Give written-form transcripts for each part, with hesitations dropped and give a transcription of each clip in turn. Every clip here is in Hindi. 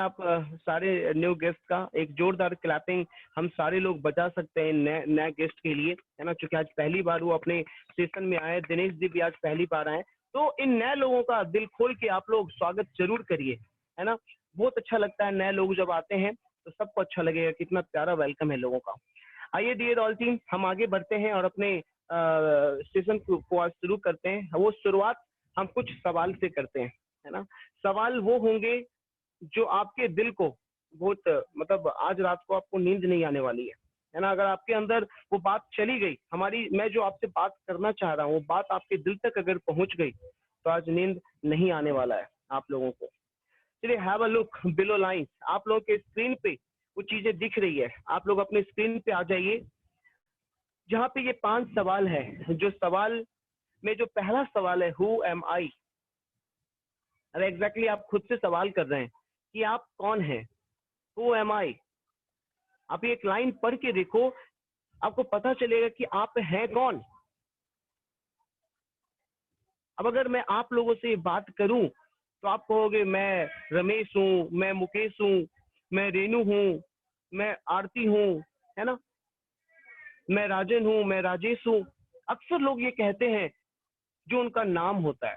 आप सारे न्यू गेस्ट का एक जोरदार क्लैपिंग हम सारे लोग बजा सकते हैं नए नए गेस्ट के लिए, है ना? क्योंकि आज पहली बार वो अपने सेशन में आए, दिनेश जी भी आज पहली बार आए। तो इन नए लोगों का दिल खोल के आप लोग स्वागत जरूर करिए, है ना? बहुत अच्छा लगता है नए लोग जब आते हैं तो सबको अच्छा लगेगा, कितना प्यारा वेलकम है लोगों का। आइए डियर ऑल टीम, हम आगे बढ़ते हैं और अपने सेशन को आज शुरू करते हैं। वो शुरुआत हम कुछ सवाल से करते हैं, है ना? सवाल वो होंगे जो आपके दिल को बहुत मतलब आज रात को आपको नींद नहीं आने वाली है ना? अगर आपके अंदर वो बात चली गई, हमारी मैं जो आपसे बात करना चाह रहा हूँ वो बात आपके दिल तक अगर पहुंच गई तो आज नींद नहीं आने वाला है आप लोगों को। चलिए have a look below lines, आप लोगों के स्क्रीन पे वो चीजें दिख रही है, आप लोग अपने स्क्रीन पे आ जाइए जहाँ पे ये 5 सवाल है। जो सवाल में जो पहला सवाल है, हु एम आई। अरे एग्जैक्टली आप खुद से सवाल कर रहे हैं कि आप कौन हैं, हु एम आई। आप एक लाइन पढ़ के देखो, आपको पता चलेगा कि आप हैं कौन। अब अगर मैं आप लोगों से बात करूं तो आप कहोगे मैं रमेश हूं, मैं मुकेश हूं, मैं रेनू हूं, मैं आरती हूं, है ना? मैं राजन हूं, मैं राजेश हूं। अक्सर लोग ये कहते हैं जो उनका नाम होता है,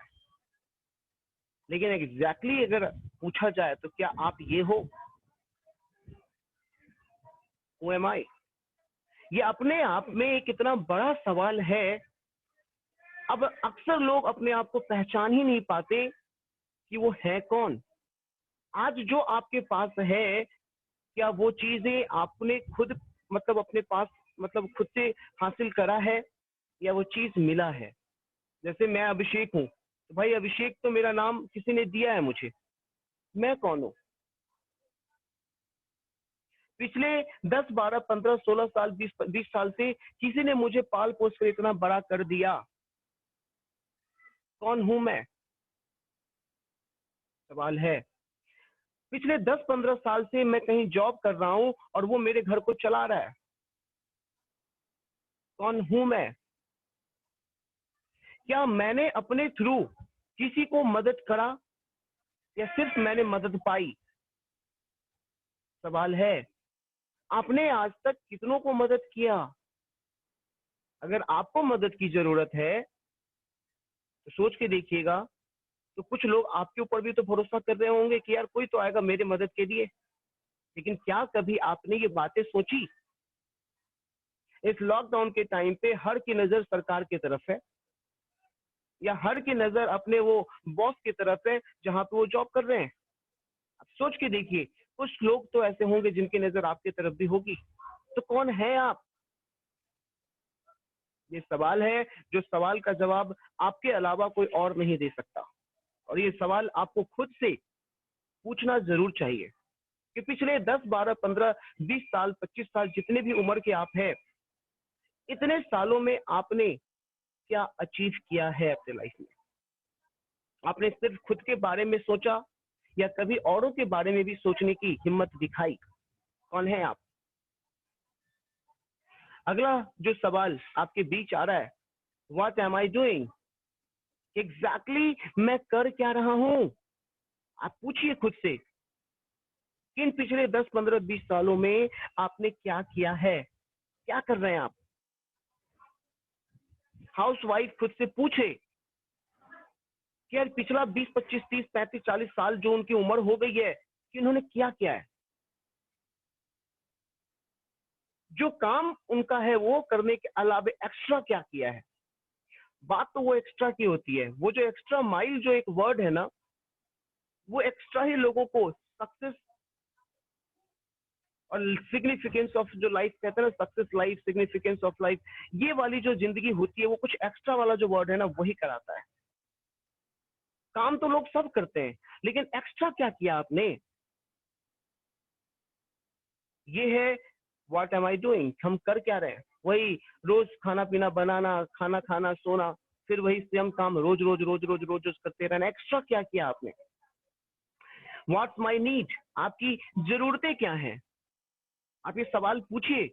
लेकिन एग्जैक्टली अगर पूछा जाए तो क्या आप ये हो, हु एम आई? ये अपने आप में एक इतना बड़ा सवाल है। अब अक्सर लोग अपने आप को पहचान ही नहीं पाते कि वो है कौन। आज जो आपके पास है, क्या वो चीजें आपने खुद मतलब अपने पास मतलब खुद से हासिल करा है या वो चीज मिला है? जैसे मैं अभिषेक हूँ तो भाई अभिषेक तो मेरा नाम किसी ने दिया है मुझे, मैं कौन हूँ? पिछले 10 12 15 16 साल 20 साल से किसी ने मुझे पाल पोस कर इतना बड़ा कर दिया, कौन हूं मैं? सवाल है। पिछले 10 15 साल से मैं कहीं जॉब कर रहा हूं और वो मेरे घर को चला रहा है, कौन हूं मैं? क्या मैंने अपने थ्रू किसी को मदद करा या सिर्फ मैंने मदद पाई? सवाल है। आपने आज तक कितनों को मदद किया? अगर आपको मदद की जरूरत है तो सोच के देखिएगा, तो कुछ लोग आपके ऊपर भी तो भरोसा कर रहे होंगे कि यार कोई तो आएगा मेरे मदद के लिए। लेकिन क्या कभी आपने ये बातें सोची? इस लॉकडाउन के टाइम पे हर की नजर सरकार की तरफ है या हर की नजर अपने वो बॉस की तरफ है जहां पे वो जॉब कर रहे हैं। अब सोच के देखिए, कुछ लोग तो ऐसे होंगे जिनकी नजर आपकी तरफ भी होगी। तो कौन है आप? ये सवाल है, जो सवाल का जवाब आपके अलावा कोई और नहीं दे सकता। और ये सवाल आपको खुद से पूछना जरूर चाहिए कि पिछले 10 12 15 20 साल 25 साल जितने भी उम्र के आप हैं, इतने सालों में आपने क्या अचीव किया है अपने लाइफ में? आपने सिर्फ खुद के बारे में सोचा या कभी औरों के बारे में भी सोचने की हिम्मत दिखाई? कौन है आप? अगला जो सवाल आपके बीच आ रहा है, what am I doing. Exactly मैं कर क्या रहा हूं? आप पूछिए खुद से, किन पिछले 10 15 20 सालों में आपने क्या किया है? क्या कर रहे हैं आप? हाउस वाइफ खुद से पूछे कि यार पिछला 20 25 30 35 40 साल जो उनकी उम्र हो गई है कि उन्होंने क्या किया है? जो काम उनका है वो करने के अलावा एक्स्ट्रा क्या किया है? बात तो वो एक्स्ट्रा की होती है। वो जो एक्स्ट्रा माइल जो एक वर्ड है ना, वो एक्स्ट्रा ही लोगों को सक्सेस और सिग्निफिकेंस ऑफ जो लाइफ कहते हैं ना, success life, significance of life, ये वाली जो जिंदगी होती है वो कुछ एक्स्ट्रा वाला जो वर्ड है ना वही कराता है। काम तो लोग सब करते हैं, लेकिन एक्स्ट्रा क्या किया आपने? ये है व्हाट एम आई डूइंग। हम कर क्या रहे हैं? वही रोज खाना पीना बनाना, खाना खाना, सोना, फिर वही सेम काम रोज रोज रोज रोज रोज रोज करते रहना। एक्स्ट्रा क्या किया आपने? व्हाट्स माई नीड, आपकी जरूरतें क्या हैं? आप ये सवाल पूछिए।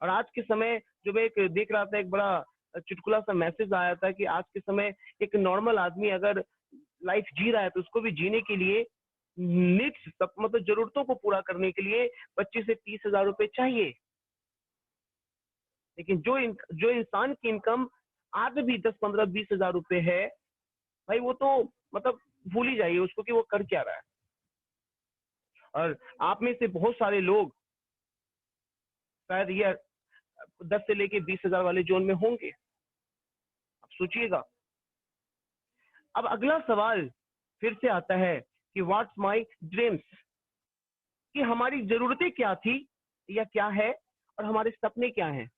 और आज के समय जो मैं एक देख रहा था, एक बड़ा चुटकुला सा मैसेज आया था कि आज के समय एक नॉर्मल आदमी अगर लाइफ जी रहा है तो उसको भी जीने के लिए नीड्स सब मतलब जरूरतों को पूरा करने के लिए 25 से 30 हजार रुपए चाहिए। लेकिन जो इंसान की इनकम आज भी 10, 15, 20 हजार रुपए है, भाई वो तो मतलब भूल ही जाइए उसको कि वो कर क्या रहा है। और आप में से बहुत सारे लोग शायद ये 10 से लेके 20 हजार वाले जोन में होंगे। आप सोचिएगा। अब अगला सवाल फिर से आता है कि व्हाट्स माई ड्रीम्स, कि हमारी जरूरतें क्या थी या क्या है और हमारे सपने क्या हैं।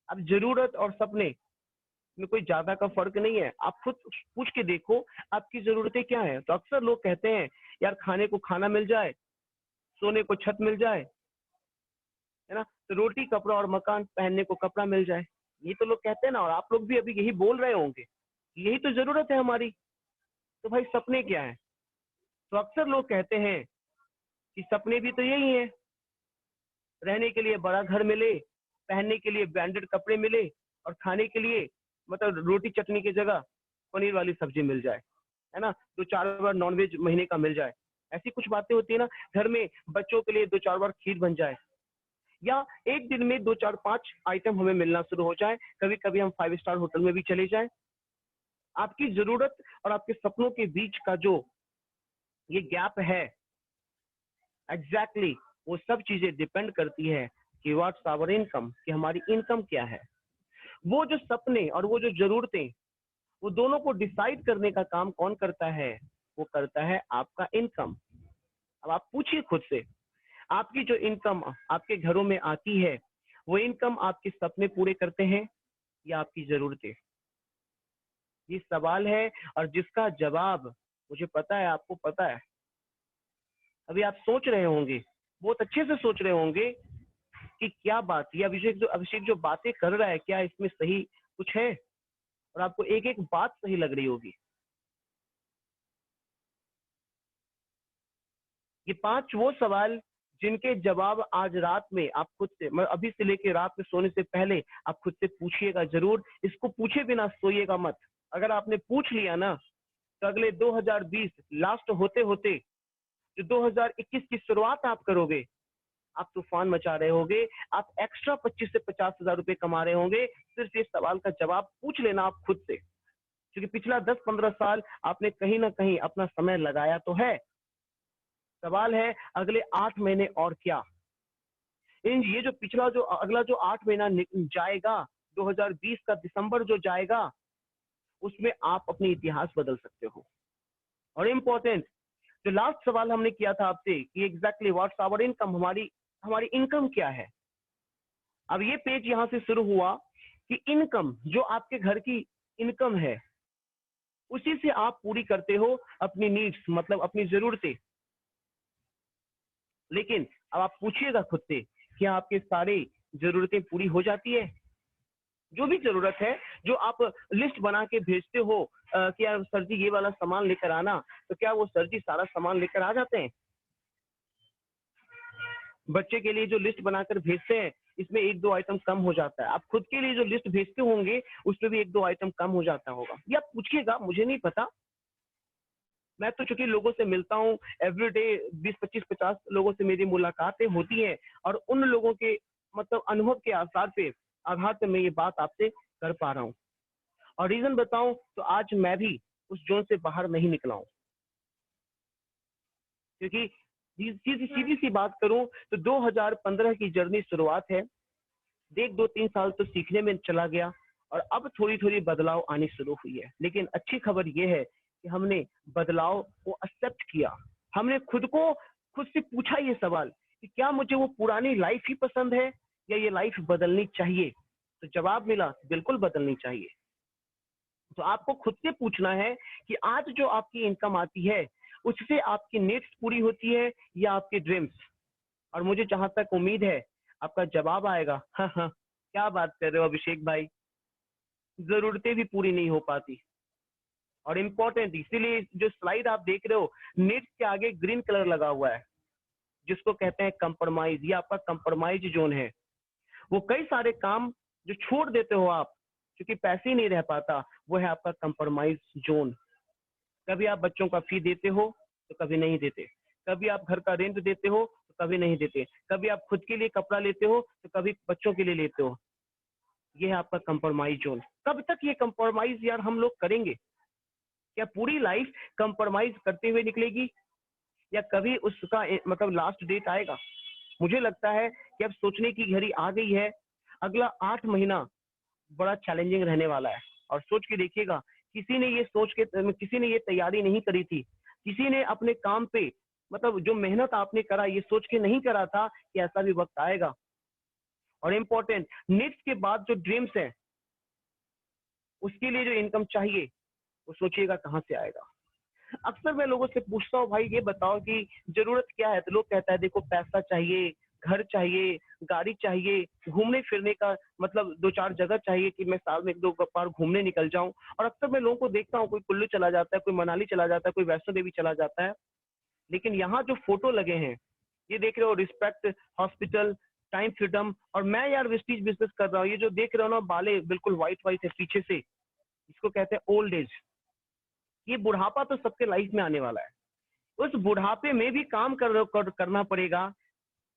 अब जरूरत और सपने में कोई ज्यादा का फर्क नहीं है। आप खुद पूछ के देखो आपकी जरूरतें क्या है। तो अक्सर लोग कहते हैं यार खाने को खाना मिल जाए, सोने को छत मिल जाए, है ना, तो रोटी कपड़ा और मकान, पहनने को कपड़ा मिल जाए। ये तो लोग कहते हैं ना, और आप लोग भी अभी यही बोल रहे होंगे, यही तो जरूरत है हमारी। तो भाई सपने क्या है? तो अक्सर लोग कहते हैं कि सपने भी तो यही है, रहने के लिए बड़ा घर मिले, पहनने के लिए ब्रांडेड कपड़े मिले और खाने के लिए मतलब रोटी चटनी की जगह पनीर वाली सब्जी मिल जाए, है ना, 2, 4 बार नॉनवेज महीने का मिल जाए। ऐसी कुछ बातें होती है ना। घर में बच्चों के लिए 2, 4 बार खीर बन जाए, या एक दिन में 2, 4, 5 आइटम हमें मिलना शुरू हो जाए। कभी कभी हम 5 स्टार होटल में भी चले जाएं। आपकी जरूरत और आपके सपनों के बीच का जो ये गैप है, एग्जैक्टली वो सब चीजें डिपेंड करती है कि व्हाट्स आवर इनकम, कि हमारी इनकम क्या है। वो जो सपने और वो जो जरूरतें, वो दोनों को डिसाइड करने का काम कौन करता है? वो करता है आपका इनकम। अब आप पूछिए खुद से, आपकी जो इनकम आपके घरों में आती है, वो इनकम आपके सपने पूरे करते हैं या आपकी जरूरतें? ये सवाल है और जिसका जवाब मुझे पता है, आपको पता है। अभी आप सोच रहे होंगे, बहुत अच्छे से सोच रहे होंगे कि क्या बात, ये अभिषेक जो बातें कर रहा है, क्या इसमें सही कुछ है? और आपको एक एक बात सही लग रही होगी। ये 5 वो सवाल जिनके जवाब आज रात में आप खुद से, मैं अभी से लेके रात में सोने से पहले आप खुद से पूछिएगा जरूर। इसको पूछे बिना सोइएगा मत। अगर आपने पूछ लिया ना, तो अगले 2020 लास्ट होते होते जो 2021 की शुरुआत आप करोगे, आप तूफान मचा रहे होगे। आप एक्स्ट्रा 25 से 50 हजार रुपए कमा रहे होंगे। सिर्फ इस सवाल का जवाब पूछ लेना आप खुद से, क्योंकि पिछला 10, 15 साल आपने कहीं ना कहीं अपना समय लगाया तो है। सवाल है अगले 8 महीने और क्या। इन ये जो पिछला जो अगला जो 8 महीना जाएगा, 2020 का दिसंबर जो जाएगा, उसमें आप अपनी इतिहास बदल सकते हो। और इम्पोर्टेंट, जो लास्ट सवाल हमने किया था आपसे कि एग्जैक्टली व्हाट्स आवर इनकम, हमारी हमारी इनकम क्या है। अब ये पेज यहां से शुरू हुआ कि इनकम, जो आपके घर की इनकम है, उसी से आप पूरी करते हो अपनी नीड्स, मतलब अपनी जरूरतें। लेकिन अब आप पूछिएगा खुद से, क्या आपके सारे जरूरतें पूरी हो जाती है? जो भी जरूरत है, जो आप लिस्ट बना के भेजते हो कि यार सर जी ये वाला सामान लेकर आना, तो क्या वो सर जी सारा सामान लेकर आ जाते हैं? बच्चे के लिए जो लिस्ट बनाकर भेजते हैं, इसमें 1, 2 आइटम कम हो जाता है। आप खुद के लिए जो लिस्ट भेजते होंगे, उसमें भी 1, 2 आइटम कम हो जाता होगा। ये आप पूछिएगा, मुझे नहीं पता। मैं तो चूंकि लोगों से मिलता हूँ एवरीडे, 20, 25, 50 लोगों से मेरी मुलाकातें होती हैं, और उन लोगों के मतलब अनुभव के आधार पे मैं ये बात आपसे कर पा रहा हूँ। और रीजन बताऊं तो आज मैं भी उस जोन से बाहर नहीं निकला हूँ, क्योंकि सीधी सीधी सी बात करूं तो 2015 की जर्नी शुरुआत है। देख 2, 3 साल तो सीखने में चला गया, और अब थोड़ी थोड़ी बदलाव आनी शुरू हुई है। लेकिन अच्छी खबर यह है कि हमने बदलाव को एक्सेप्ट किया। हमने खुद से पूछा ये सवाल कि क्या मुझे वो पुरानी लाइफ ही पसंद है या ये लाइफ बदलनी चाहिए। तो जवाब मिला, बिल्कुल बदलनी चाहिए। तो आपको खुद से पूछना है कि आज जो आपकी इनकम आती है, उससे आपकी नीड्स पूरी होती है या आपके ड्रीम्स। और मुझे जहां तक उम्मीद है आपका जवाब आएगा, हाँ हाँ, क्या बात कर रहे हो अभिषेक भाई, जरूरतें भी पूरी नहीं हो पाती। और इम्पोर्टेंट, इसीलिए जो स्लाइड आप देख रहे हो, नीड्स के आगे ग्रीन कलर लगा हुआ है, जिसको कहते हैं कंप्रोमाइज। ये आपका कंप्रोमाइज जोन है। वो कई सारे काम जो छोड़ देते हो आप, क्योंकि पैसे ही नहीं रह पाता, वो है आपका कंप्रोमाइज जोन। कभी आप बच्चों का फी देते हो, तो कभी नहीं देते। कभी आप घर का रेंट देते हो तो कभी नहीं देते। कभी आप खुद के लिए कपड़ा लेते हो तो कभी बच्चों के लिए लेते हो। ये है आपका कंप्रोमाइज जोन। कब तक ये कंप्रोमाइज यार हम लोग करेंगे? क्या पूरी लाइफ कंप्रोमाइज करते हुए निकलेगी, या कभी उसका मतलब लास्ट डेट आएगा? मुझे लगता है कि अब सोचने की घड़ी आ गई है। अगला 8 महीना बड़ा चैलेंजिंग रहने वाला है। और सोच के देखिएगा, किसी ने ये तैयारी नहीं करी थी। किसी ने अपने काम पे मतलब जो मेहनत आपने करा, ये सोच के नहीं करा था कि ऐसा भी वक्त आएगा। और इम्पोर्टेंट, नेक्स्ट के बाद जो ड्रीम्स है, उसके लिए जो इनकम चाहिए, वो सोचिएगा कहाँ से आएगा। अक्सर मैं लोगों से पूछता हूँ, भाई ये बताओ कि जरूरत क्या है? तो लोग कहता है देखो पैसा चाहिए, घर चाहिए, गाड़ी चाहिए, घूमने फिरने का मतलब 2-4 जगह चाहिए कि मैं साल में 1-2 बार घूमने निकल जाऊं। और अक्सर मैं लोगों को देखता हूँ, कोई कुल्लू चला जाता है, कोई मनाली चला जाता है, कोई वैष्णो देवी चला जाता है। लेकिन यहाँ जो फोटो लगे हैं, ये देख रहे हो, रिस्पेक्ट हॉस्पिटल, टाइम फ्रीडम, और मैं यार वेस्टीज बिजनेस कर रहा हूँ। ये जो देख रहे हो ना, बाले बिल्कुल व्हाइट व्हाइट है पीछे से, इसको कहते हैं ओल्ड एज। ये बुढ़ापा तो सबके लाइफ में आने वाला है। उस बुढ़ापे में भी काम करना पड़ेगा,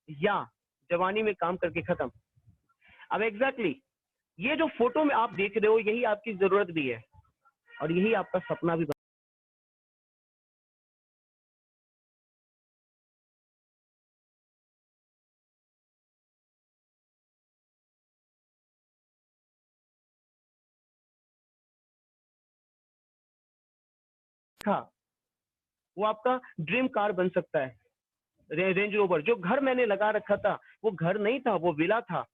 या जवानी में काम करके खत्म। अब एग्जैक्टली ये जो फोटो में आप देख रहे हो, यही आपकी जरूरत भी है और यही आपका सपना भी था। वो आपका ड्रीम कार बन सकता है। रेंज रोवर, जो घर मैंने लगा रखा था, वो घर नहीं था, वो विला था,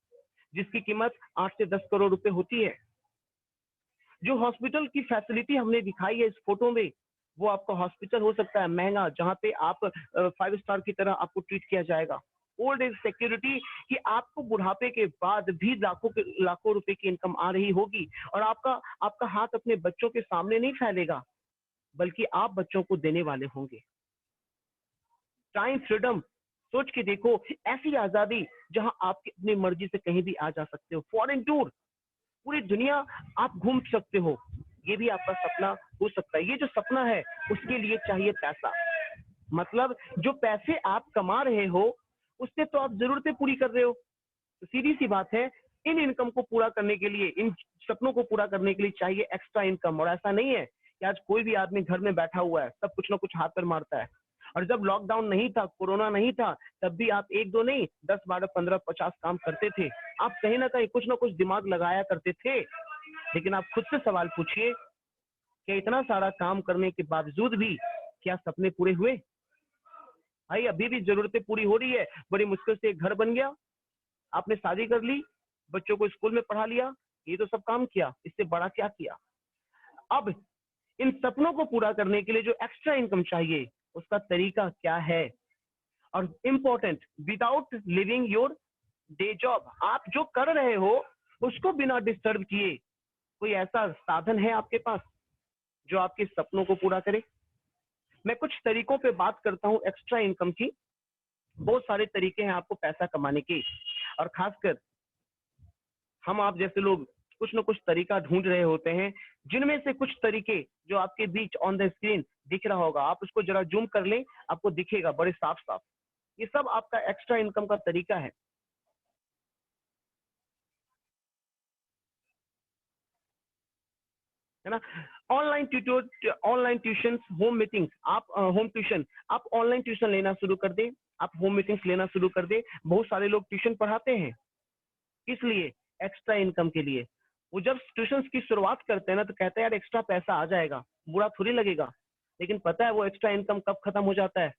जिसकी कीमत 8 से 10 करोड़ रुपए होती है। जो हॉस्पिटल की फैसिलिटी हमने दिखाई है इस फोटो में, वो आपका हॉस्पिटल हो सकता है महंगा, जहां पे आप 5 स्टार की तरह आपको ट्रीट किया जाएगा। ओल्ड एज सिक्योरिटी, कि आपको बुढ़ापे के बाद भी लाखों रुपए की इनकम आ रही होगी, और आपका आपका हाथ अपने बच्चों के सामने नहीं फैलेगा, बल्कि आप बच्चों को देने वाले होंगे। टाइम फ्रीडम, सोच के देखो, ऐसी आजादी जहां आप अपनी मर्जी से कहीं भी आ जा सकते हो। फॉरेन टूर, पूरी दुनिया आप घूम सकते हो। ये भी आपका सपना हो सकता है। ये जो सपना है, उसके लिए चाहिए पैसा। मतलब जो पैसे आप कमा रहे हो, उससे तो आप जरूरतें पूरी कर रहे हो। तो सीधी सी बात है, इन इनकम को पूरा करने के लिए, इन सपनों को पूरा करने के लिए चाहिए एक्स्ट्रा इनकम। और ऐसा नहीं है कि आज कोई भी आदमी घर में बैठा हुआ है, सब कुछ ना कुछ हाथ पर मारता है। और जब लॉकडाउन नहीं था, कोरोना नहीं था, तब भी आप 1-2 नहीं, 10, 12, 15, 50 काम करते थे। आप कहीं ना कहीं कुछ ना कुछ दिमाग लगाया करते थे। लेकिन आप खुद से सवाल पूछिए कि इतना सारा काम करने के बावजूद भी क्या सपने पूरे हुए? भाई अभी भी जरूरतें पूरी हो रही है। बड़ी मुश्किल से एक घर बन गया, आपने शादी कर ली, बच्चों को स्कूल में पढ़ा लिया, ये तो सब काम किया, इससे बड़ा क्या किया? अब इन सपनों को पूरा करने के लिए जो एक्स्ट्रा इनकम चाहिए, उसका तरीका क्या है? और important, without leaving your day job, आप जो कर रहे हो उसको बिना डिस्टर्ब किए कोई ऐसा साधन है आपके पास जो आपके सपनों को पूरा करे? मैं कुछ तरीकों पे बात करता हूँ एक्स्ट्रा इनकम की। बहुत सारे तरीके हैं आपको पैसा कमाने के, और खासकर हम आप जैसे लोग कुछ ना कुछ तरीका ढूंढ रहे होते हैं, जिनमें से कुछ तरीके जो आपके बीच ऑन द स्क्रीन दिख रहा होगा, आप उसको जरा जूम कर लें, आपको दिखेगा बड़े साफ साफ। ये सब आपका एक्स्ट्रा इनकम का तरीका है ना? ऑनलाइन ट्यूशन, होम मीटिंग्स, आप होम ट्यूशन, आप ऑनलाइन ट्यूशन लेना शुरू कर दें, आप होम मीटिंग्स लेना शुरू कर दें। बहुत सारे लोग ट्यूशन पढ़ाते हैं, किस लिए? एक्स्ट्रा इनकम के लिए। वो जब ट्यूशन की शुरुआत करते हैं ना, तो कहते हैं यार एक्स्ट्रा पैसा आ जाएगा, बुरा थोड़ी लगेगा। लेकिन पता है वो एक्स्ट्रा इनकम कब खत्म हो जाता है?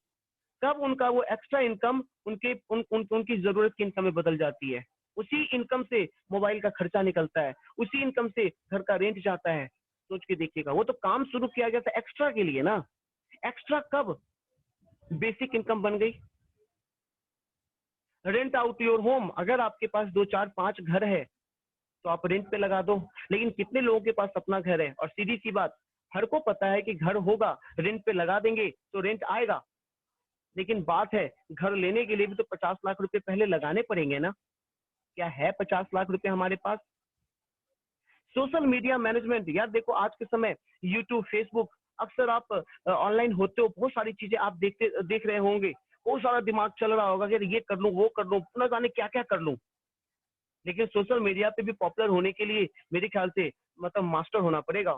कब उनका वो एक्स्ट्रा इनकम उनकी जरूरत की इनकम में बदल जाती है। उसी इनकम से मोबाइल का खर्चा निकलता है, उसी इनकम से घर का रेंट जाता है। सोच के देखिएगा, वो तो काम शुरू किया गया था एक्स्ट्रा के लिए ना। एक्स्ट्रा कब बेसिक इनकम बन गई? रेंट आउट योर होम, अगर आपके पास 2, 4, 5 घर है तो आप रेंट पे लगा दो। लेकिन कितने लोगों के पास अपना घर है? और सीधी सी बात, हर को पता है कि घर होगा, रेंट पे लगा देंगे तो रेंट आएगा। लेकिन बात है, घर लेने के लिए भी तो 50 लाख रुपए पहले लगाने पड़ेंगे ना। क्या है 50 लाख रुपए हमारे पास? सोशल मीडिया मैनेजमेंट, यार देखो आज के समय यूट्यूब, फेसबुक, अक्सर आप ऑनलाइन होते हो, बहुत सारी चीजें आप देख रहे होंगे, बहुत सारा दिमाग चल रहा होगा कि ये कर लूं, वो कर लूं, न जाने क्या क्या कर लूं। लेकिन सोशल मीडिया पे भी पॉपुलर होने के लिए मेरे ख्याल से मतलब मास्टर होना पड़ेगा।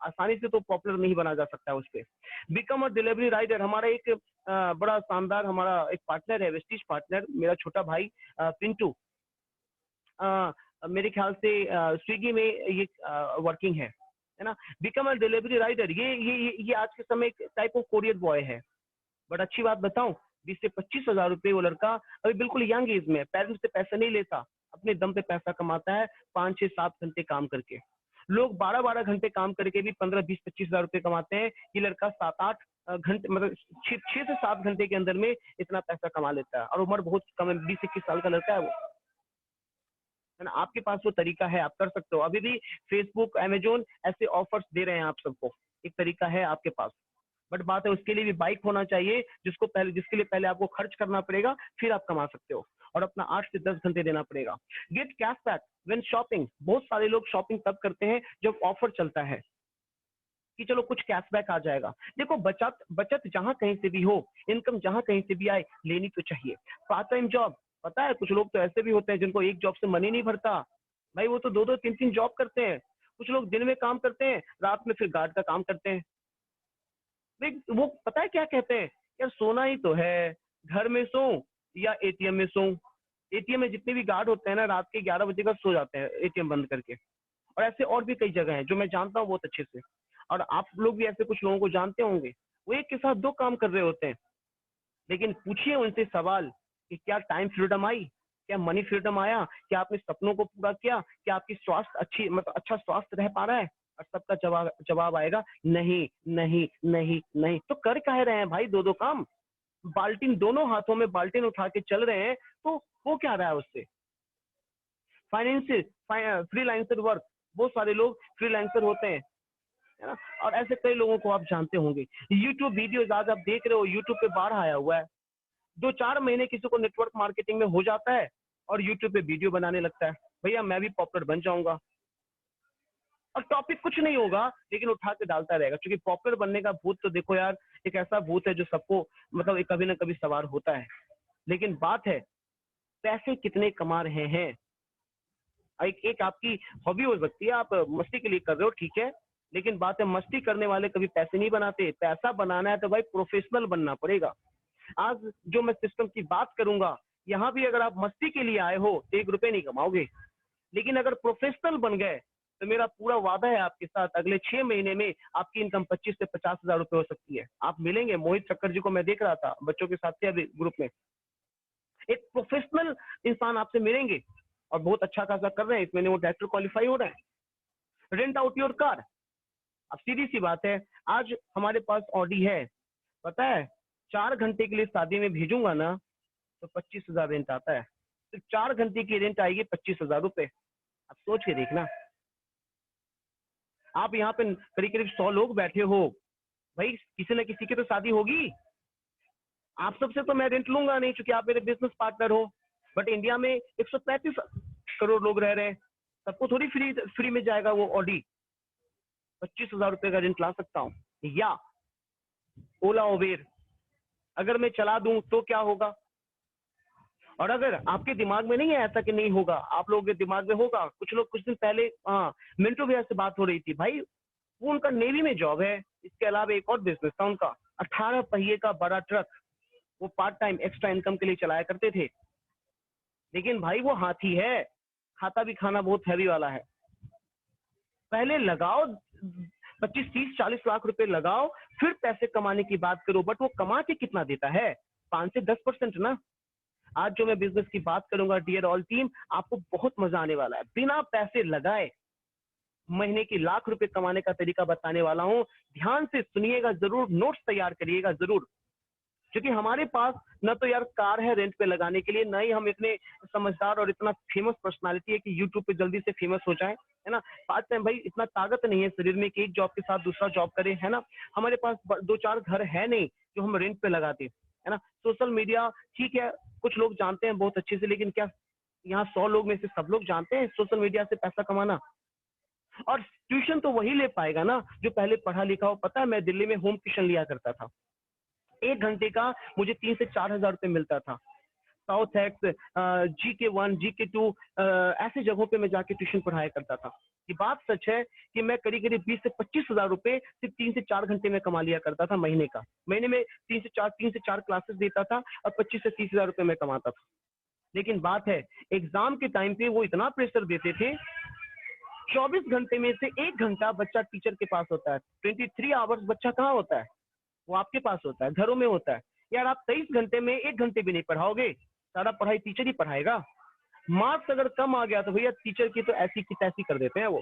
आसानी से तो पॉपुलर नहीं बना जा सकता है उस पे। बिकम अ डिलीवरी राइडर, हमारा एक बड़ा शानदार हमारा एक पार्टनर है, वेस्टीज पार्टनर, मेरा छोटा भाई पिंटू, अ, मेरे ख्याल से स्विगी में ये वर्किंग है ना। बिकम अ डिलीवरी राइडर, ये आज के समय एक टाइप ऑफ कोरियर बॉय है। बट अच्छी बात बताऊं, 20 से 25 हजार रुपए वो लड़का अभी बिल्कुल यंग एज में, पेरेंट्स से पैसा नहीं लेता, अपने दम पे पैसा कमाता है, 5 6 7 घंटे काम करके। लोग 12 12 घंटे काम करके भी 15 20 25 हजार रुपए कमाते हैं, ये लड़का 7 8 घंटे मतलब 6 से 7 घंटे के अंदर में इतना पैसा कमा लेता है, और उम्र बहुत कम है, 20 21 साल का लड़का है वो, है ना। आपके पास वो तरीका है, आप कर सकते हो। अभी भी फेसबुक, अमेजोन ऐसे ऑफर्स दे रहे हैं आप सबको, एक तरीका है आपके पास। बट बात है उसके लिए भी बाइक होना चाहिए, जिसके लिए पहले आपको खर्च करना पड़ेगा, फिर आप कमा सकते हो, और अपना 8 से 10 घंटे देना पड़ेगा। गेट कैशबैक व्हेन शॉपिंग, बहुत सारे लोग शॉपिंग तब करते हैं जब ऑफर चलता है कि चलो कुछ कैशबैक आ जाएगा। देखो, बचत बचत जहां कहीं से भी हो, इनकम जहां कहीं से भी आए, लेनी तो चाहिए। पार्ट टाइम जॉब, पता है कुछ लोग तो ऐसे भी होते हैं जिनको एक जॉब से मन ही नहीं भरता, भाई वो तो 2 2 3 3 जॉब करते हैं। कुछ लोग दिन में काम करते हैं, रात में फिर गार्ड का काम करते हैं। वो पता है क्या कहते हैं, यार सोना ही तो है, घर में सो या एटीएम में सो। एटीएम में जितने भी गार्ड होते हैं ना, रात के 11 बजे का सो जाते हैं एटीएम बंद करके। और ऐसे और भी कई जगह हैं जो मैं जानता हूँ बहुत अच्छे से, और आप लोग भी ऐसे कुछ लोगों को जानते होंगे, वो एक के साथ 2 काम कर रहे होते हैं। लेकिन पूछिए उनसे सवाल कि क्या टाइम फ्रीडम आई, क्या मनी फ्रीडम आया, क्या आपने सपनों को पूरा किया, क्या आपकी स्वास्थ्य अच्छी मतलब अच्छा स्वास्थ्य रह पा रहा है, और सबका जवाब जवाब आएगा नहीं नहीं नहीं नहीं। तो कर कह रहे हैं भाई 2 2 काम, बाल्टीन दोनों हाथों में बाल्टीन उठा के चल रहे हैं, तो वो क्या रहा है उससे। फाइनेंशियल फ्रीलांसर वर्क, बहुत सारे लोग फ्रीलांसर होते हैं, है ना। और ऐसे कई लोगों को आप जानते होंगे। यूट्यूब वीडियोस आज आप देख रहे हो, यूट्यूब पे बाढ़ आया हुआ है। 2 4 महीने किसी को नेटवर्क मार्केटिंग में हो जाता है और यूट्यूब पे वीडियो बनाने लगता है, भैया मैं भी पॉपुलर बन जाऊंगा। और टॉपिक कुछ नहीं होगा, लेकिन उठा के डालता रहेगा, क्योंकि पॉपुलर बनने का भूत तो देखो यार, एक ऐसा भूत है जो सबको मतलब एक कभी ना कभी सवार होता है। लेकिन बात है पैसे कितने कमा रहे हैं। एक आपकी हॉबी हो सकती है, आप मस्ती के लिए कर रहे हो, ठीक है। लेकिन बात है मस्ती करने वाले कभी पैसे नहीं बनाते, पैसा बनाना है तो भाई प्रोफेशनल बनना पड़ेगा। आज जो मैं सिस्टम की बात करूंगा, यहाँ भी अगर आप मस्ती के लिए आए हो तो 1 रुपए नहीं कमाओगे, लेकिन अगर प्रोफेशनल बन गए तो मेरा पूरा वादा है आपके साथ, अगले 6 महीने में आपकी इनकम 25 से 50 हजार रुपए हो सकती है। आप मिलेंगे, मोहित चक्कर जी को मैं देख रहा था, बच्चों के साथ थे अभी ग्रुप में, एक प्रोफेशनल इंसान आपसे मिलेंगे और बहुत अच्छा खासा कर रहे हैं, इस महीने वो डायरेक्टर क्वालिफाई हो रहे हैं। रेंट आउट योर कार, अब सीधी सी बात है, आज हमारे पास ऑडी है, पता है 4 घंटे के लिए शादी में भेजूंगा ना तो 25 हजार रेंट आता है। तो 4 घंटे की रेंट आएगी 25 हजार रुपए। अब सोच के देखना, आप यहाँ पे करीब करीब 100 लोग बैठे हो, भाई किसी न किसी की तो शादी होगी। आप सबसे तो मैं रेंट लूंगा नहीं, क्योंकि आप मेरे बिजनेस पार्टनर हो। बट इंडिया में 135 करोड़ लोग रह रहे हैं, सबको थोड़ी फ्री फ्री में जाएगा वो ऑडी। 25 हजार रुपए का रेंट ला सकता हूँ। या ओला उबेर अगर मैं चला दूं तो क्या होगा। और अगर आपके दिमाग में नहीं है ऐसा कि नहीं होगा, आप लोगों के दिमाग में होगा। कुछ लोग कुछ दिन पहले, हाँ, मिंटू भैया से बात हो रही थी, भाई वो उनका नेवी में जॉब है, इसके अलावा एक और बिजनेस था उनका, 18 पहिए का बड़ा ट्रक, वो पार्ट टाइम एक्स्ट्रा इनकम के लिए चलाया करते थे। लेकिन भाई वो हाथी है, खाता भी खाना बहुत हैवी वाला है। पहले लगाओ 25 30 40 लाख रुपए लगाओ, फिर पैसे कमाने की बात करो। बट वो कमा के कितना देता है, 5 से 10% ना। आज जो मैं बिजनेस की बात करूंगा डियर ऑल टीम, आपको बहुत मजा आने वाला है। बिना पैसे लगाए महीने की लाख रुपए कमाने का तरीका बताने वाला हूं, ध्यान से सुनिएगा जरूर, नोट्स तैयार करिएगा जरूर। क्योंकि हमारे पास न तो यार कार है रेंट पे लगाने के लिए, ना ही हम इतने समझदार और इतना फेमस पर्सनालिटी है कि यूट्यूब पे जल्दी से फेमस हो जाए, है ना। पार्ट टाइम भाई इतना ताकत नहीं है शरीर में कि एक जॉब के साथ दूसरा जॉब करें, है ना। हमारे पास 2 4 घर है नहीं जो हम रेंट पे लगाते, है ना। सोशल मीडिया ठीक है, कुछ लोग जानते हैं बहुत अच्छे से, लेकिन क्या यहाँ 100 लोग में से सब लोग जानते हैं सोशल मीडिया से पैसा कमाना। और ट्यूशन तो वही ले पाएगा ना जो पहले पढ़ा लिखा हो। पता है मैं दिल्ली में होम ट्यूशन लिया करता था, 1 घंटे का मुझे 3 से 4 हज़ार रुपये मिलता था। साउथ एक्स, GK1, GK2, ऐसे जगहों पे मैं जाके ट्यूशन पढ़ाया करता था। ये बात सच है कि मैं करीब करीब 20 से 25 हज़ार रुपए सिर्फ 3 से 4 घंटे में कमा लिया करता था महीने का। महीने में 3 से 4 क्लासेस देता था और 25 से 30 हज़ार रुपए में कमाता था। लेकिन बात है एग्जाम के टाइम पे वो इतना प्रेशर देते थे, 24 घंटे में से 1 घंटा बच्चा टीचर के पास होता है, 23 आवर्स बच्चा कहाँ होता है, वो आपके पास होता है, घरों में होता है। यार आप 23 घंटे में 1 घंटे भी नहीं पढ़ाओगे, सारा पढ़ाई टीचर ही पढ़ाएगा। मार्क्स अगर कम आ गया तो भैया टीचर की तो ऐसी की तैसी कर देते हैं वो,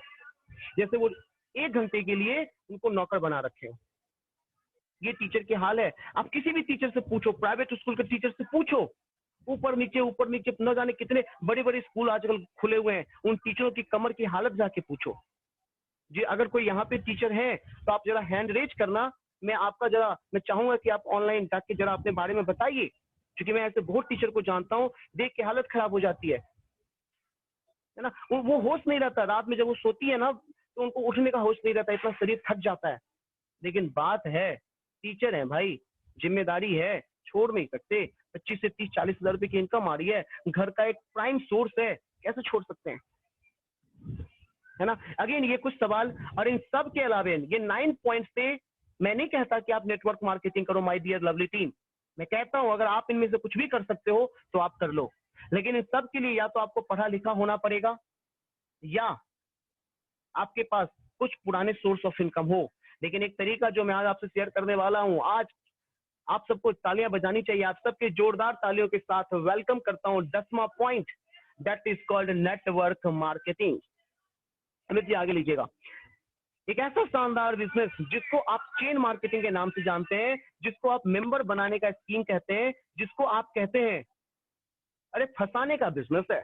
जैसे वो 1 घंटे के लिए उनको नौकर बना रखे हो। ये टीचर की हाल है। आप किसी भी टीचर से पूछो, प्राइवेट स्कूल के टीचर से पूछो, ऊपर नीचे न जाने कितने बड़े बड़े स्कूल आजकल खुले हुए हैं, उन टीचरों की कमर की हालत जाके पूछो जी। अगर कोई यहाँ पे टीचर है तो आप जरा हैंड रेज करना, मैं चाहूंगा कि आप ऑनलाइन जाके जरा अपने बारे में बताइए, क्योंकि मैं ऐसे बहुत टीचर को जानता हूँ, देख के हालत खराब हो जाती है ना। वो होश नहीं रहता, रात में जब वो सोती है ना तो उनको उठने का होश नहीं रहता, इतना शरीर थक जाता है। लेकिन बात है टीचर है भाई, जिम्मेदारी है, छोड़ नहीं सकते। 25 से 30 40 हज़ार रुपए की इनकम आ रही है, घर का एक प्राइम सोर्स है, कैसे छोड़ सकते हैं, है ना। अगेन ये कुछ सवाल, और इन सब के अलावा ये 9 पॉइंट्स थे। मैं नहीं कहता कि आप नेटवर्क मार्केटिंग करो माय डियर लवली टीम, मैं कहता हूं अगर आप इनमें से कुछ भी कर सकते हो तो आप कर लो। लेकिन इन सब के लिए या तो आपको पढ़ा लिखा होना पड़ेगा, या आपके पास कुछ पुराने सोर्स ऑफ इनकम हो। लेकिन एक तरीका जो मैं आज आपसे शेयर करने वाला हूं, आज आप सबको तालियां बजानी चाहिए। आप सबके जोरदार तालियों के साथ वेलकम करता हूं 10वां point, that is called network marketing. Amit ji आगे लीजिएगा। एक ऐसा शानदार बिजनेस जिसको आप चेन मार्केटिंग के नाम से जानते हैं, जिसको आप मेंबर बनाने का स्कीम कहते हैं, जिसको आप कहते हैं अरे फंसाने का बिजनेस है।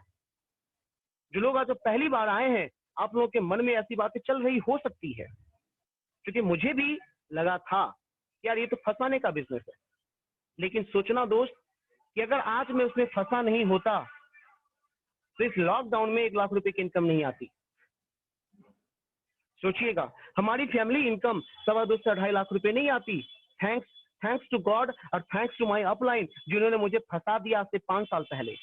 जो लोग आज पहली बार आए हैं, आप लोगों के मन में ऐसी बातें चल रही हो सकती है, क्योंकि मुझे भी लगा था यार ये तो फंसाने का बिजनेस है। लेकिन सोचना दोस्त कि अगर आज मैं उसमें फंसा नहीं होता तो इस लॉकडाउन में 1 लाख रुपए की इनकम नहीं आती। सोचिएगा, हमारी फैमिली इनकम 2.25 से 2.5 लाख रुपए नहीं आती। थैंक्स टू गॉड और थैंक्स टू माय अपलाइन, जिन्होंने मुझे फंसा दिया आज से 5 साल पहले।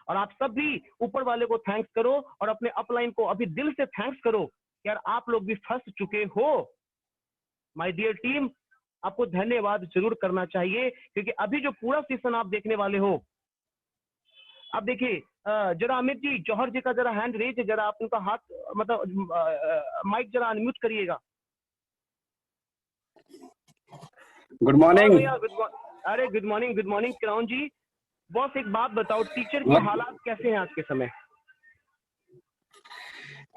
और आप सब भी ऊपर वाले को थैंक्स करो और अपने अपलाइन को अभी दिल से थैंक्स करो, यार आप लोग भी फंस चुके हो। माय डियर टीम, आपको धन्यवाद जरूर करना चाहिए, क्योंकि अभी जो पूरा सेशन आप देखने वाले हो, अब देखिए जरा अमित जी, जौहर जी का जरा हैंड रेज है, जरा आप उनका हाथ मतलब माइक जरा अनम्यूट करिएगा। Good morning. अरे good morning Kiran ji. Boss एक बात बताओ, टीचर की हालात कैसे हैं आज के समय?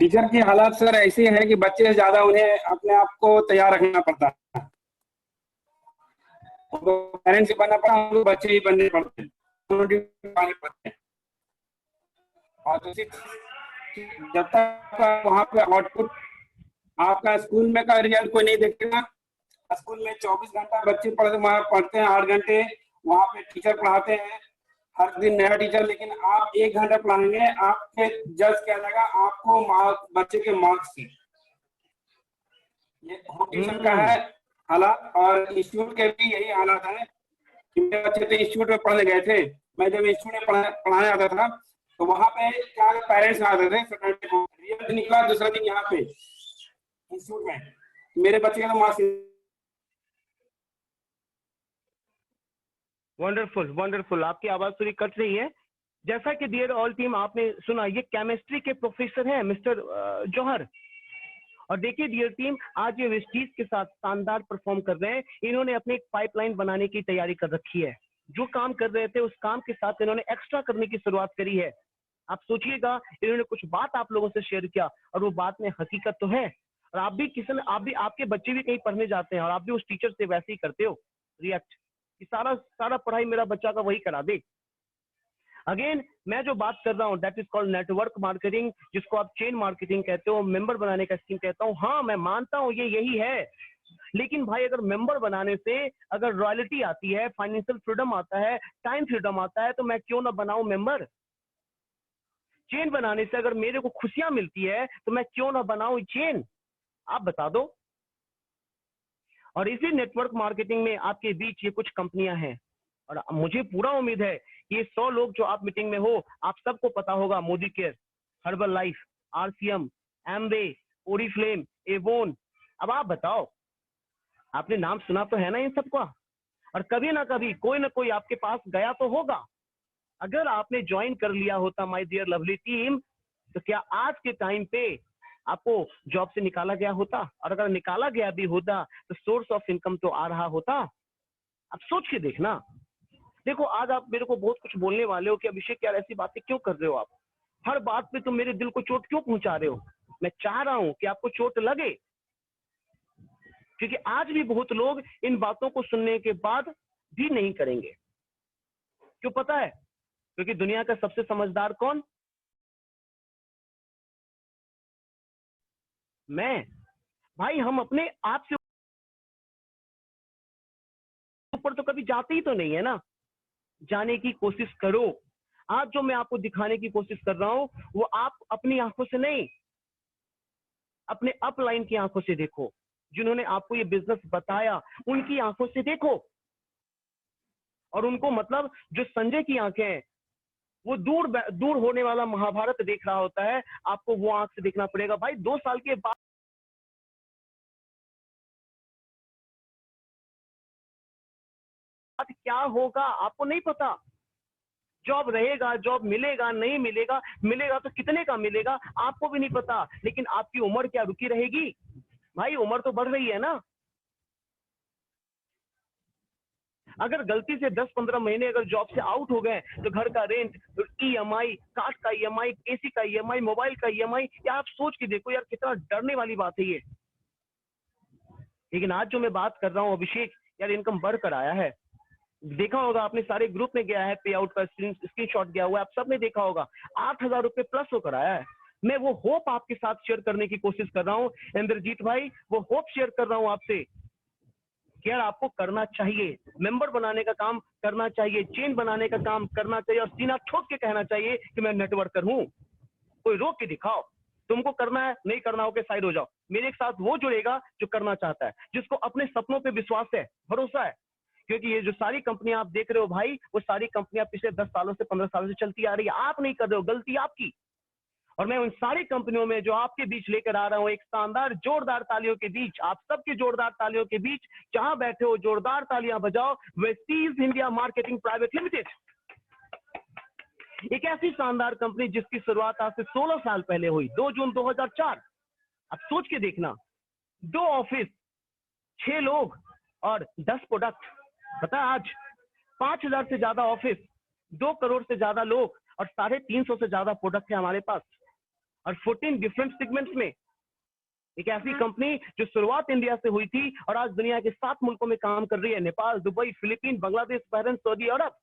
टीचर की हालात सर ऐसी है कि बच्चे ज्यादा उन्हें अपने आप को तैयार रखना पड़ता है, उनको पेरेंट्स ही बनना पड़ा, उनको बच्चे ही बनने पड़ते हैं, और दूसरी जब तक वहाँ पे आउटपुट आपका स्कूल में का रिजल्ट कोई नहीं देखेगा। स्कूल में 24 घंटा बच्चे पढ़ते हैं, 8 घंटे वहाँ पे टीचर पढ़ाते हैं, हर दिन नया टीचर। लेकिन आप 1 घंटा पढ़ाएंगे, आपके जज क्या लगा आपको बच्चे के मार्क्स से। ये ट्यूशन का है हालात, और इंस्टीट्यूट के भी यही हालात है कि मेरे बच्चे तो इंस्टीट्यूट में पढ़ने गए थे। मैं जब इंस्टीट्यूट में पढ़ाने आता था तो वहाँ पे क्या पेरेंट्स आते थे, रिजल्ट निकला दूसरा दिन यहाँ पे इंस्टीट्यूट में, मेरे बच्चे का मार्क्स। वंडरफुल, आपकी आवाज थोड़ी कट रही है। जैसा कि डियर ऑल टीम आपने सुना, ये केमिस्ट्री के प्रोफेसर हैं मिस्टर जौहर। और देखिए डियर टीम, आज ये वेस्टीज के साथ शानदार परफॉर्म कर रहे हैं। इन्होंने अपनी एक पाइपलाइन बनाने की तैयारी कर रखी है। जो काम कर रहे थे उस काम के साथ इन्होंने एक्स्ट्रा करने की शुरुआत करी है। आप सोचिएगा, इन्होंने कुछ बात आप लोगों से शेयर किया और वो बात में हकीकत तो है। और आप भी आपके बच्चे भी कहीं पढ़ने जाते हैं और आप भी उस टीचर से वैसे ही करते हो रिएक्ट कि सारा पढ़ाई मेरा बच्चा का वही करा दे। अगेन मैं जो बात कर रहा हूँ that is called network marketing, जिसको आप चेन मार्केटिंग कहते हो, मेंबर बनाने का स्कीम कहता हूँ। हाँ मैं मानता हूँ ये यही है, लेकिन भाई अगर मेंबर बनाने से अगर रॉयल्टी आती है, फाइनेंशियल फ्रीडम आता है, टाइम फ्रीडम आता है, तो मैं क्यों ना बनाऊं मेंबर। चेन बनाने से अगर मेरे को खुशियां मिलती है तो मैं क्यों ना बनाऊं चेन? आप बता दो। और इसी नेटवर्क मार्केटिंग में आपके बीच ये कुछ कंपनियां हैं और मुझे पूरा उम्मीद है कि ये 100 लोग जो आप मीटिंग में हो, आप सबको पता होगा Modi care, herbal life, RCM, Amway, Oriflame, Avon. अब आप बताओ, आपने नाम सुना तो है ना इन सबका? और कभी ना कभी कोई ना कोई आपके पास गया तो होगा। अगर आपने ज्वाइन कर लिया होता माय डियर लवली टीम, तो क्या आज के टाइम पे आपको जॉब से निकाला गया होता? और अगर निकाला गया भी होता तो सोर्स ऑफ इनकम तो आ रहा होता। अब सोच के देखना। देखो, आज आप मेरे को बहुत कुछ बोलने वाले हो कि अभिषेक यार ऐसी बातें क्यों कर रहे हो आप, हर बात पे तुम मेरे दिल को चोट क्यों पहुंचा रहे हो? मैं चाह रहा हूं कि आपको चोट लगे, क्योंकि आज भी बहुत लोग इन बातों को सुनने के बाद भी नहीं करेंगे। क्यों पता है? क्योंकि दुनिया का सबसे समझदार कौन? मैं। भाई, हम अपने आप से ऊपर तो कभी जाते ही तो नहीं है ना। जाने की कोशिश करो। आज जो मैं आपको दिखाने की कोशिश कर रहा हूं, वो आप अपनी आंखों से नहीं, अपने अपलाइन की आंखों से देखो। जिन्होंने आपको ये बिजनेस बताया, उनकी आंखों से देखो। और उनको, मतलब जो संजय की आंखें हैं, वो दूर दूर होने वाला महाभारत देख रहा होता है, आपको वो आंख से देखना पड़ेगा। भाई, 2 साल के बाद क्या होगा आपको नहीं पता। जॉब रहेगा, जॉब मिलेगा, नहीं मिलेगा, मिलेगा तो कितने का मिलेगा आपको भी नहीं पता। लेकिन आपकी उम्र क्या रुकी रहेगी? भाई, उम्र तो बढ़ रही है ना। अगर गलती से 10-15 महीने अगर जॉब से आउट हो गए तो घर का रेंट, ईएमआई, कार का ईएमआई, एसी का ईएमआई, मोबाइल का ईएमआई, या आप सोच के देखो यार, कितना डरने वाली बात है ये। लेकिन आज जो मैं बात कर रहा हूं अभिषेक, यार इनकम बढ़कर आया है। देखा होगा आपने, सारे ग्रुप में गया है, पे आउट का स्क्रीनशॉट गया हुआ है, आप सबने देखा होगा। 8,000 रुपए प्लस होकर आया है। मैं वो होप आपके साथ शेयर करने की कोशिश कर रहा हूँ इंद्रजीत भाई, वो होप शेयर कर रहा हूँ आपसे कि यार आपको करना चाहिए, मेंबर बनाने का काम करना चाहिए, चेन बनाने का काम करना चाहिए, और सीना ठोक के कहना चाहिए कि मैं नेटवर्कर हूँ। कोई रोक के दिखाओ। तुमको करना है, नहीं करना हो के साइड हो जाओ। मेरे साथ वो जुड़ेगा जो करना चाहता है, जिसको अपने सपनों पे विश्वास है, भरोसा है। क्योंकि ये जो सारी कंपनियां आप देख रहे हो भाई, वो सारी कंपनियां पिछले 10 सालों से, 15 सालों से चलती आ रही है। आप नहीं कर रहे हो, गलती आपकी। और मैं उन सारी कंपनियों में जो आपके बीच लेकर आ रहा हूं, एक शानदार जोरदार तालियों के बीच, आप सबकी जोरदार तालियों के बीच, जहां बैठे हो जोरदार तालियां बजाओ। Vestige India marketing private limited, एक ऐसी शानदार कंपनी जिसकी शुरुआत आज से 16 साल पहले हुई, 2 जून 2004। अब सोच के देखना, 2 ऑफिस, 6 लोग और 10 प्रोडक्ट। पता है, आज 5,000 से ज्यादा ऑफिस, 2 करोड़ से ज्यादा लोग और 350 से ज्यादा प्रोडक्ट है हमारे पास, और 14 डिफरेंट सेगमेंट्स में। एक ऐसी कंपनी जो शुरुआत इंडिया से हुई थी और आज दुनिया के 7 मुल्कों में काम कर रही है, Nepal, Dubai, Philippine, Bangladesh, Bahrain, Saudi Arab.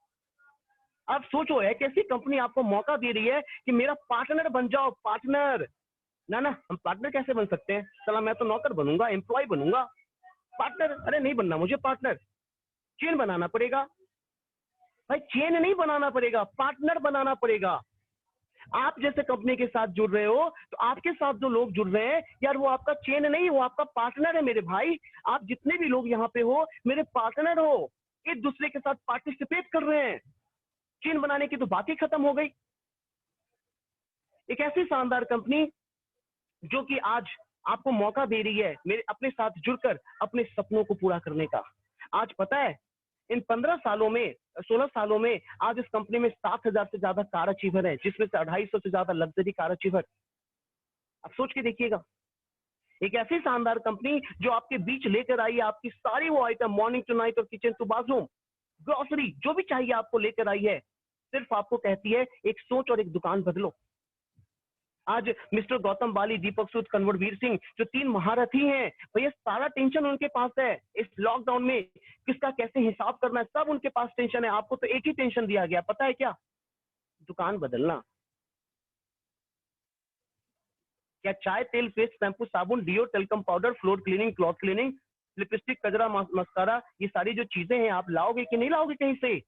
आप सोचो, एक ऐसी कंपनी आपको मौका दे रही है कि मेरा पार्टनर बन जाओ, पार्टनर। ना ना, हम पार्टनर कैसे बन सकते हैं? चला, मैं तो नौकर बनूंगा, एम्प्लॉय बनूंगा। पार्टनर, अरे नहीं बनना मुझे पार्टनर, चेन बनाना पड़ेगा। भाई, चेन नहीं बनाना पड़ेगा, पार्टनर बनाना पड़ेगा। आप जैसे कंपनी के साथ जुड़ रहे हो, तो आपके साथ जो लोग जुड़ रहे हैं यार, वो आपका चेन नहीं, वो आपका पार्टनर है मेरे भाई। आप जितने भी लोग यहाँ पे हो, मेरे पार्टनर हो, एक दूसरे के साथ पार्टिसिपेट कर रहे हैं। चेन बनाने की तो बात ही खत्म हो गई। एक ऐसी शानदार कंपनी जो कि आज आपको मौका दे रही है मेरे अपने साथ जुड़कर अपने सपनों को पूरा करने का। आज पता है, इन 15 सालों में, 16 सालों में, आज इस कंपनी में 7,000 से ज्यादा कार अचीवर है, जिसमें से 250 से ज्यादा लग्जरी कार अचीवर। अब सोच के देखिएगा, एक ऐसी शानदार कंपनी जो आपके बीच लेकर आई है आपकी सारी वो आइटम, मॉर्निंग टू नाइट और किचन टू बाथरूम, ग्रोसरी, जो भी चाहिए आपको लेकर आई है। सिर्फ आपको कहती है एक सोच और एक दुकान बदलो। आज मिस्टर गौतम बाली, दीपक सूद, कन्वरवीर सिंह, जो 3 महारथी हैं, भैया सारा टेंशन उनके पास है। इस लॉकडाउन में किसका कैसे हिसाब करना है, सब उनके पास टेंशन है। आपको तो एक ही टेंशन दिया गया, पता है क्या? दुकान बदलना। क्या चाय, तेल, पेस्ट, शैम्पू, साबुन, deo, talcum powder, floor cleaning, cloth cleaning, lipstick, कजरा, मस्कारा, ये सारी जो चीजें हैं आप लाओगे कि नहीं लाओगे कहीं से?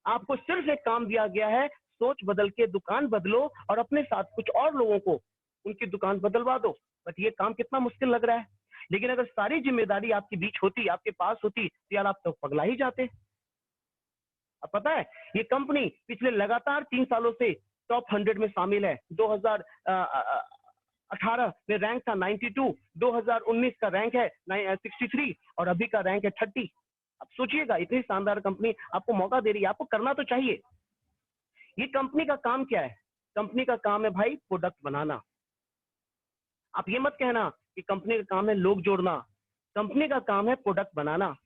आपको सिर्फ एक काम दिया गया है, सोच बदल के दुकान बदलो और अपने साथ कुछ और लोगों को उनकी दुकान बदलवा दो। बट ये काम कितना मुश्किल लग रहा है, लेकिन अगर सारी जिम्मेदारी आपके बीच होती, आपके पास होती, तो यार आप तो पगला ही जाते। अब पता है ये कंपनी पिछले लगातार 3 सालों से टॉप 100 में शामिल है। 2018 में रैंक था 92, 2019 का रैंक है 63 और अभी का रैंक है 30। अब सोचिएगा, इतनी शानदार कंपनी आपको मौका दे रही है, आपको करना तो चाहिए। ये कंपनी का काम क्या है? कंपनी का काम है भाई प्रोडक्ट बनाना। आप ये मत कहना कि कंपनी का काम है लोग जोड़ना। कंपनी का काम है प्रोडक्ट बनाना।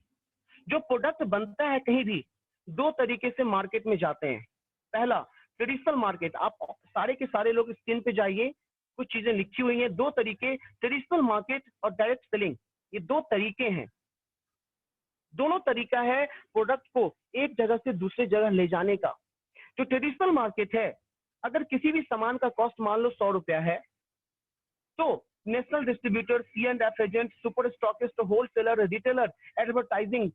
जो प्रोडक्ट बनता है कहीं भी, दो तरीके से मार्केट में जाते हैं। पहला ट्रेडिशनल मार्केट, आप सारे के सारे लोग स्क्रीन पे जाइए, कुछ चीजें लिखी हुई हैं। दो तरीके, ट्रेडिशनल मार्केट और डायरेक्ट सेलिंग, ये दो तरीके हैं। दोनों तरीका है प्रोडक्ट को एक जगह से दूसरी जगह ले जाने का। जो ट्रेडिशनल मार्केट है, अगर किसी भी सामान का कॉस्ट मान लो 100 रुपया है, तो national distributor, C&F agent, super stockist, wholesaler, retailer, advertising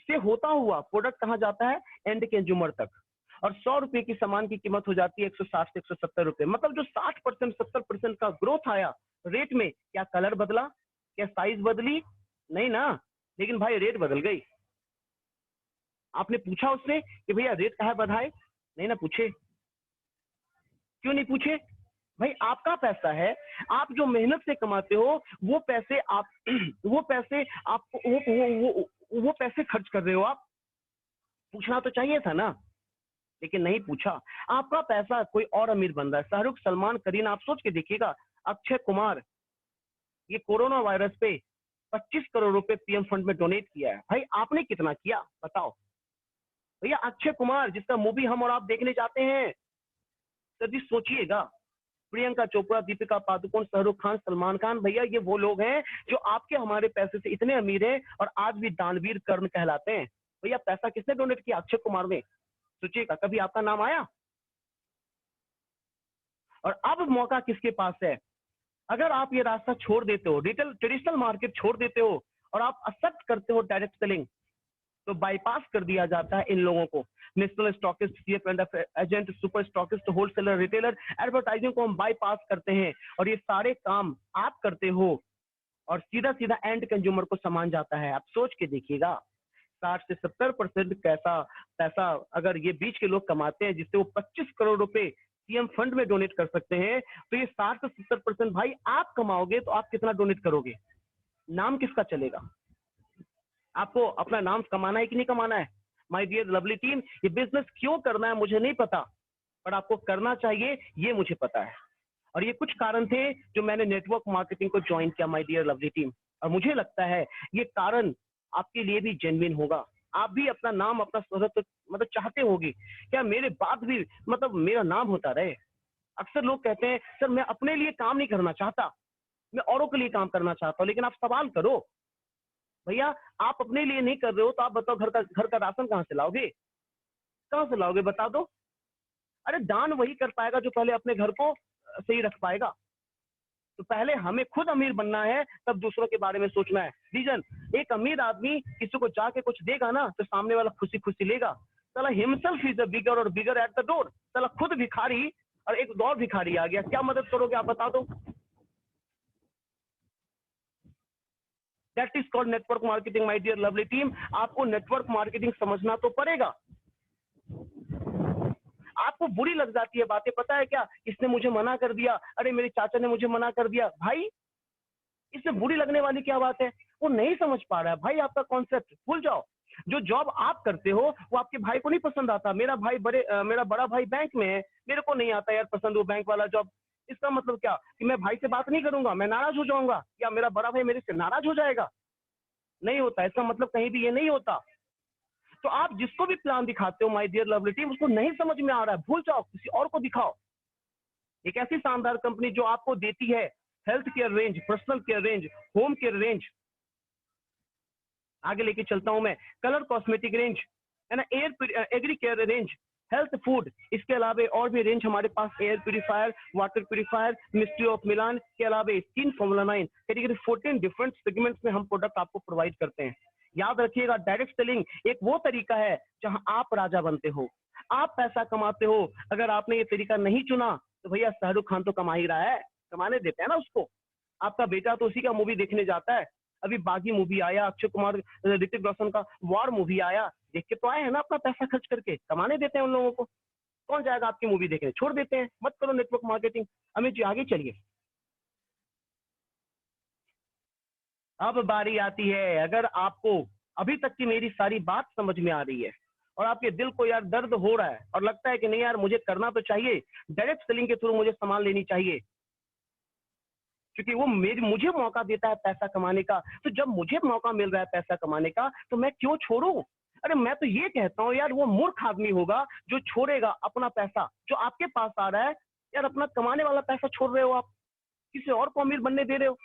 से होता हुआ प्रोडक्ट कहाँ जाता है? एंड कंज्यूमर तक। और 100 रुपए की सामान की कीमत हो जाती है 160 से 170 रुपए। मतलब जो 60% 70% का ग्रोथ आया रेट में, क्या कलर बदला, क्या साइज बदली? नहीं ना, लेकिन भाई रेट बदल गई। आपने पूछा उससे कि भैया रेट कहाँ बढ़ाए? नहीं ना पूछे। क्यों नहीं पूछे? भाई आपका पैसा है, आप जो मेहनत से कमाते हो वो पैसे आप वो पैसे खर्च कर रहे हो आप। पूछना तो चाहिए था ना, लेकिन नहीं पूछा। आपका पैसा कोई और अमीर बंदा है, शाहरुख, सलमान, करीना। आप सोच के देखिएगा, अक्षय कुमार, ये कोरोना वायरस पे 25 करोड़ रुपए पीएम फंड में डोनेट किया है। भाई आपने कितना किया बताओ? भैया अक्षय कुमार जिसका मूवी हम और आप देखने जाते हैं, सर जी सोचिएगा, प्रियंका चोपड़ा, दीपिका पादुकोण, शाहरुख खान, सलमान खान, भैया ये वो लोग हैं जो आपके हमारे पैसे से इतने अमीर हैं और आज भी दानवीर कर्ण कहलाते हैं। भैया पैसा किसने डोनेट किया? अक्षय कुमार ने। सोचिएगा, कभी आपका नाम आया? और अब मौका किसके पास है? अगर आप ये रास्ता छोड़ देते हो, रिटेल ट्रेडिशनल मार्केट छोड़ देते हो और आप एक्सेप्ट करते हो डायरेक्ट सेलिंग, तो बाईपास कर दिया जाता है इन लोगों को। National stockist, C&F agent, super stockist, wholesaler, retailer, advertising को हम बाईपास करते हैं और ये सारे काम आप करते हो और सीधा सीधा एंड कंज्यूमर को सामान जाता है। आप सोच के देखिएगा, 60 से 70% कैसा पैसा अगर ये बीच के लोग कमाते हैं, जिससे वो 25 करोड़ रुपए सीएम फंड में डोनेट कर सकते हैं, तो ये 60 से 70% भाई आप कमाओगे तो आप कितना डोनेट करोगे? नाम किसका चलेगा? आपको अपना नाम कमाना है कि नहीं कमाना है? माय डियर लवली टीम, ये बिजनेस क्यों करना है मुझे नहीं पता, पर आपको करना चाहिए ये मुझे पता है। और ये कुछ कारण थे जो मैंने नेटवर्क मार्केटिंग को ज्वाइन किया माय डियर लवली टीम। और मुझे लगता है ये कारण आपके लिए भी जेन्युइन होगा। आप भी अपना नाम, अपना शोहरत मतलब चाहते होगे क्या मेरे बाद भी मतलब मेरा नाम होता रहे? अक्सर लोग कहते हैं सर मैं अपने लिए काम नहीं करना चाहता, मैं औरों के लिए काम करना चाहता हूँ। लेकिन आप सवाल करो, भैया आप अपने लिए नहीं कर रहे हो तो आप बताओ घर का राशन कहाँ से लाओगे? कहाँ से लाओगे बता दो? अरे दान वही कर पाएगा जो पहले अपने घर को सही रख पाएगा। तो पहले हमें खुद अमीर बनना है, तब दूसरों के बारे में सोचना है। रीजन, एक अमीर आदमी किसी को जाके कुछ देगा ना तो सामने वाला खुशी खुशी लेगा। साला हिमसेल्फ इज अ बिगर और बिगर एट द डोर। साला खुद भिखारी और एक और भिखारी आ गया, क्या मदद करोगे आप बता दो? That is called network marketing my dear lovely team. आपको नेटवर्क मार्केटिंग समझना तो पड़ेगा। आपको बुरी लग जाती है बातें, पता है क्या? इसने मुझे मना कर दिया, अरे मेरे चाचा ने मुझे मना कर दिया। भाई इसमें बुरी लगने वाली क्या बात है? वो नहीं समझ पा रहा है भाई आपका कॉन्सेप्ट। भूल जाओ। जो जॉब आप करते हो वो आपके भाई को नहीं पसंद आता। मेरा बड़ा भाई बैंक में है, मेरे को नहीं आता यार पसंद वो बैंक वाला जॉब। इसका मतलब क्या कि मैं भाई से बात नहीं करूंगा, मैं नाराज हो जाऊंगा, या मेरा बड़ा भाई मेरे से नाराज हो जाएगा? नहीं होता। इसका मतलब कहीं भी ये नहीं होता। तो आप जिसको भी प्लान दिखाते हो माय डियर लवली टीम, उसको नहीं समझ में आ रहा है, भूल जाओ, किसी और को दिखाओ। एक ऐसी शानदार कंपनी जो आपको देती है health care range, personal care range, home care range, आगे लेके चलता हूं मैं, कलर कॉस्मेटिक रेंज है ना, agri care range, health food, इसके अलावा और भी रेंज हमारे पास air purifier, water purifier, mystery of Milan के अलावा skin formula 9 category 14 different segments में हम प्रोडक्ट आपको प्रोवाइड करते हैं। याद रखिएगा, डायरेक्ट सेलिंग एक वो तरीका है जहां आप राजा बनते हो। आप पैसा कमाते हो, अगर आपने ये तरीका नहीं चुना तो भैया शाहरुख खान तो कमा ही रहा है, कमाने देते हैं ना उसको। आपका बेटा तो उसी का मूवी देखने जाता है। अभी बागी मूवी आया, अक्षय कुमार ऋतिक रोशन का वॉर मूवी आया, देख के तो आए हैं ना, अपना पैसा खर्च करके कमाने देते हैं उन लोगों को। कौन जाएगा आपकी मूवी देखने, छोड़ देते हैं, मत करो नेटवर्क मार्केटिंग। अमित जी आगे चलिए। अब बारी आती है, अगर आपको अभी तक की मेरी सारी बात समझ में आ रही है और आपके दिल को यार दर्द हो रहा है और लगता है कि नहीं यार मुझे करना तो चाहिए, डायरेक्ट सेलिंग के थ्रू मुझे सामान लेनी चाहिए, क्योंकि वो मुझे मौका देता है पैसा कमाने का, तो जब मुझे मौका मिल रहा है पैसा कमाने का तो मैं क्यों छोड़ूं? अरे मैं तो ये कहता हूँ यार, वो मूर्ख आदमी होगा जो छोड़ेगा अपना पैसा जो आपके पास आ रहा है। यार अपना कमाने वाला पैसा छोड़ रहे हो आप, किसी और को अमीर बनने दे रहे हो।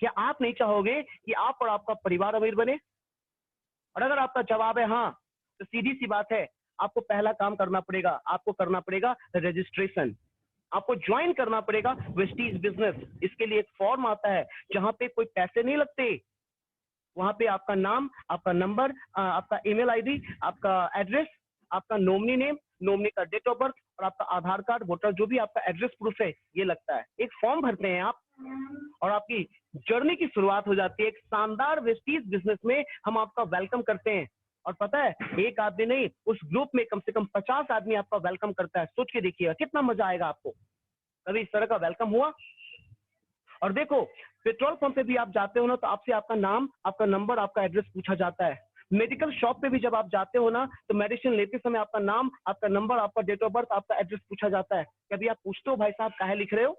क्या आप नहीं चाहोगे कि आप और आपका परिवार अमीर बने? और अगर आपका जवाब है हाँ, तो सीधी सी बात है, आपको पहला काम करना पड़ेगा, आपको करना पड़ेगा रजिस्ट्रेशन। आपको ज्वाइन करना पड़ेगा वेस्टीज बिजनेस। इसके लिए एक फॉर्म आता है जहां पे कोई पैसे नहीं लगते। वहां पे आपका नाम, आपका नंबर, आपका ईमेल आईडी, आपका एड्रेस, आपका नॉमिनी नेम, नॉमिनी का डेट ऑफ बर्थ और आपका आधार कार्ड, वोटर, जो भी आपका एड्रेस प्रूफ है, ये लगता है। एक फॉर्म भरते हैं आप और आपकी जर्नी की शुरुआत हो जाती है। एक शानदार वेस्टीज बिजनेस में हम आपका वेलकम करते हैं। और पता है, एक आदमी नहीं, उस ग्रुप में कम से कम 50 आदमी आपका वेलकम करता है। सोच के देखिएगा कितना मजा आएगा आपको। कभी इस तरह का वेलकम हुआ? और देखो, पेट्रोल पंप पे भी आप जाते हो ना, तो आपसे आपका नाम, आपका नंबर, आपका एड्रेस पूछा जाता है। मेडिकल शॉप पे भी जब आप जाते हो ना, तो मेडिसिन लेते समय आपका नाम, आपका नंबर, आपका डेट ऑफ बर्थ, आपका एड्रेस पूछा जाता है। कभी आप पूछते हो भाई साहब काहे लिख रहे हो?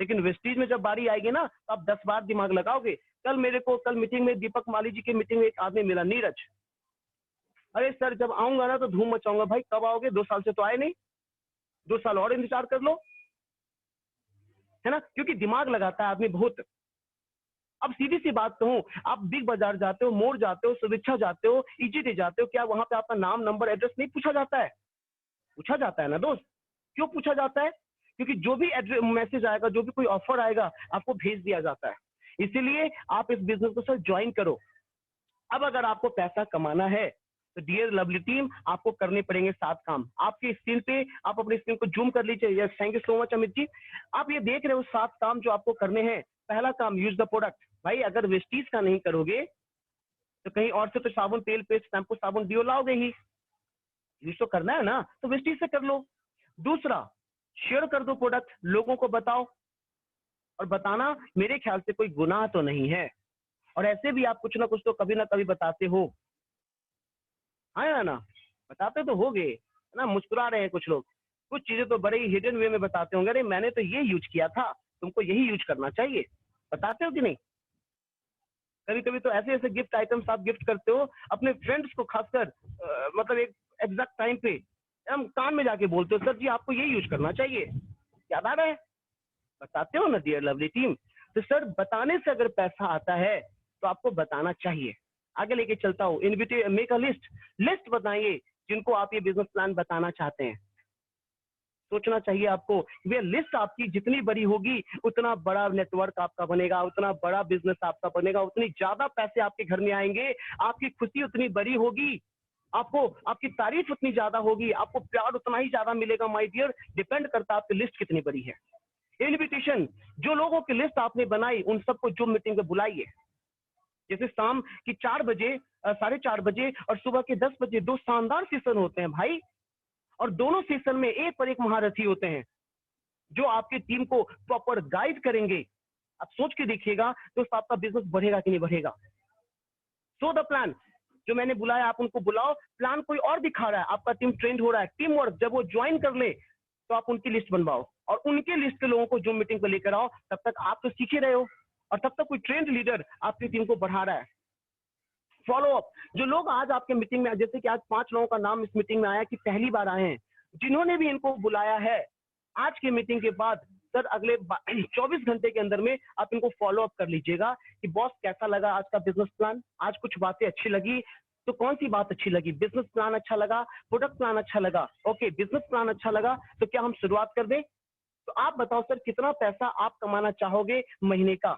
लेकिन वेस्टीज में जब बारी आएगी ना, तो आप 10 बार दिमाग लगाओगे। कल मीटिंग में, दीपक माली जी की मीटिंग में एक आदमी मिला, नीरज। अरे सर जब आऊंगा ना तो धूम मचाऊंगा। भाई कब आओगे? 2 साल से तो आए नहीं, 2 साल और इंतजार कर लो, है ना? क्योंकि दिमाग लगाता है आदमी बहुत। अब सीधी सी बात कहूं, आप बिग बाजार जाते हो, मोड़ जाते हो, सुविक्षा जाते हो, ईजीडी जाते हो, क्या वहां पे आपका नाम, नंबर, एड्रेस नहीं पूछा जाता है? पूछा जाता है ना दोस्त। क्यों पूछा जाता है? क्योंकि जो भी मैसेज आएगा, जो भी कोई ऑफर आएगा, आपको भेज दिया जाता है। इसीलिए आप इस बिजनेस को सर ज्वाइन करो। अब अगर आपको पैसा कमाना है तो डियर लवली टीम, आपको करने पड़ेंगे 7 काम। आपके स्क्रीन पे, आप अपनी स्क्रीन को जूम कर लीजिए। Yes, thank you so much Amit ji. आप ये देख रहे हो 7 काम जो आपको करने हैं। पहला काम, यूज द प्रोडक्ट। भाई अगर वेस्टीज का नहीं करोगे तो कहीं और से तो साबुन, तेल, पेस्ट, शैम्पू, साबुन, डिओ लाओगे ही। यूज तो करना है ना, तो वेस्टीज से कर लो। दूसरा, शेयर कर दो प्रोडक्ट, लोगों को बताओ। और बताना मेरे ख्याल से कोई गुनाह तो नहीं है। और ऐसे भी आप कुछ ना कुछ तो कभी ना कभी बताते हो, है ना? बताते तो होगे, है ना? मुस्कुरा रहे हैं कुछ लोग। कुछ चीजें तो बड़े ही हिडन वे में बताते होंगे, अरे मैंने तो ये यूज किया था, तुमको यही यूज करना चाहिए। बताते हो कि नहीं? कभी कभी तो ऐसे ऐसे गिफ्ट आइटम्स आप गिफ्ट करते हो अपने फ्रेंड्स को, खासकर मतलब एक एग्जैक्ट टाइम पे हम कान में जाके बोलते हो, सर जी आपको ये यूज करना चाहिए। याद आ रहा है? बताते हो ना डियर लवली टीम। तो सर बताने से अगर पैसा आता है तो आपको बताना चाहिए। आगे लेके चलता हूँ, मेक अ लिस्ट बताइए जिनको आप ये बिजनेस प्लान बताना चाहते हैं। सोचना चाहिए आपको। ये लिस्ट आपकी जितनी बड़ी होगी उतना बड़ा नेटवर्क आपका बनेगा, उतना बड़ा बिजनेस आपका बनेगा, उतनी ज्यादा पैसे आपके घर में आएंगे, आपकी खुशी उतनी बड़ी होगी, आपको आपकी तारीफ उतनी ज्यादा होगी, आपको प्यार उतना ही ज्यादा मिलेगा। माय डियर, डिपेंड करता है आपकी लिस्ट कितनी बड़ी है। इनविटेशन, जो लोगों की लिस्ट आपने बनाई उन सबको जूम मीटिंग में बुलाइए। जैसे शाम की 4 बजे, 4:30 बजे और सुबह के 10 बजे 2 शानदार सेशन होते हैं भाई। और दोनों सेशन में एक पर एक महारथी होते हैं जो आपकी टीम को प्रॉपर गाइड करेंगे। आप सोच के देखिएगा दोस्त, आपका बिजनेस बढ़ेगा कि नहीं बढ़ेगा। सो द प्लान, जो मैंने बुलाया आप उनको बुलाओ। प्लान कोई और दिखा रहा है, आपका टीम ट्रेंड हो रहा है, टीम वर्क, जब वो ज्वाइन कर ले तो आप उनकी लिस्ट बनवाओ और उनके लिस्ट के लोगों को जूम मीटिंग पर लेकर आओ। तब तक आप तो सीखे रहे हो और तब तक कोई ट्रेंड लीडर आपकी टीम को बढ़ा रहा है। फॉलो अप, जो लोग आज आपके मीटिंग में, जैसे कि आज 5 लोगों का नाम इस मीटिंग में आया कि पहली बार आए हैं, जिन्होंने भी इनको बुलाया है, आज के मीटिंग के बाद सर अगले 24 घंटे के अंदर में आप इनको फॉलो अप कर लीजिएगा कि बॉस कैसा लगा आज का बिजनेस प्लान। आज कुछ बातें अच्छी लगी तो कौन सी बात अच्छी लगी? बिजनेस प्लान अच्छा लगा, प्रोडक्ट प्लान अच्छा लगा। ओके, बिजनेस प्लान अच्छा लगा तो क्या हम शुरुआत कर दें? तो आप बताओ सर, कितना पैसा आप कमाना चाहोगे महीने का?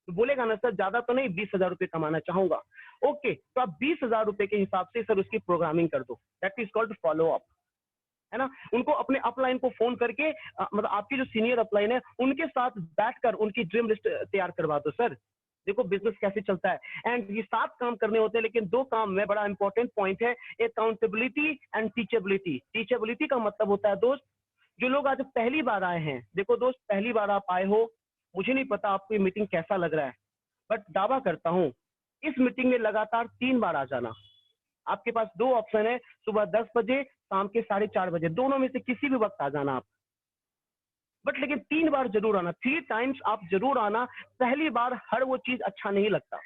तो बोलेगा ना सर ज्यादा तो नहीं, 20,000 रुपए कमाना चाहूंगा। ओके, तो आप 20,000 रुपए के हिसाब से सर उसकी प्रोग्रामिंग कर दो, that is called follow up, है ना। उनको अपने अपलाइन को फोन करके मतलब आपकी जो सीनियर अपलाइन है उनके साथ बैठकर उनकी ड्रीम लिस्ट तैयार करवा दो। सर देखो बिजनेस कैसे चलता है, एंड ये 7 काम करने होते हैं, लेकिन 2 काम में बड़ा इंपॉर्टेंट पॉइंट है, अकाउंटेबिलिटी एंड टीचेबिलिटी। टीचेबिलिटी का मतलब होता है दोस्त, जो लोग आज पहली बार आए हैं, देखो दोस्त पहली बार आप आए हो, मुझे नहीं पता आपको ये मीटिंग कैसा लग रहा है, बट दावा करता हूं इस मीटिंग में लगातार 3 बार आ जाना। आपके पास 2 ऑप्शन है, सुबह 10 बजे, शाम के 4:30 बजे, दोनों में से किसी भी वक्त आ जाना आप, बट लेकिन 3 बार जरूर आना, 3 टाइम्स आप जरूर आना। पहली बार हर वो चीज अच्छा नहीं लगता,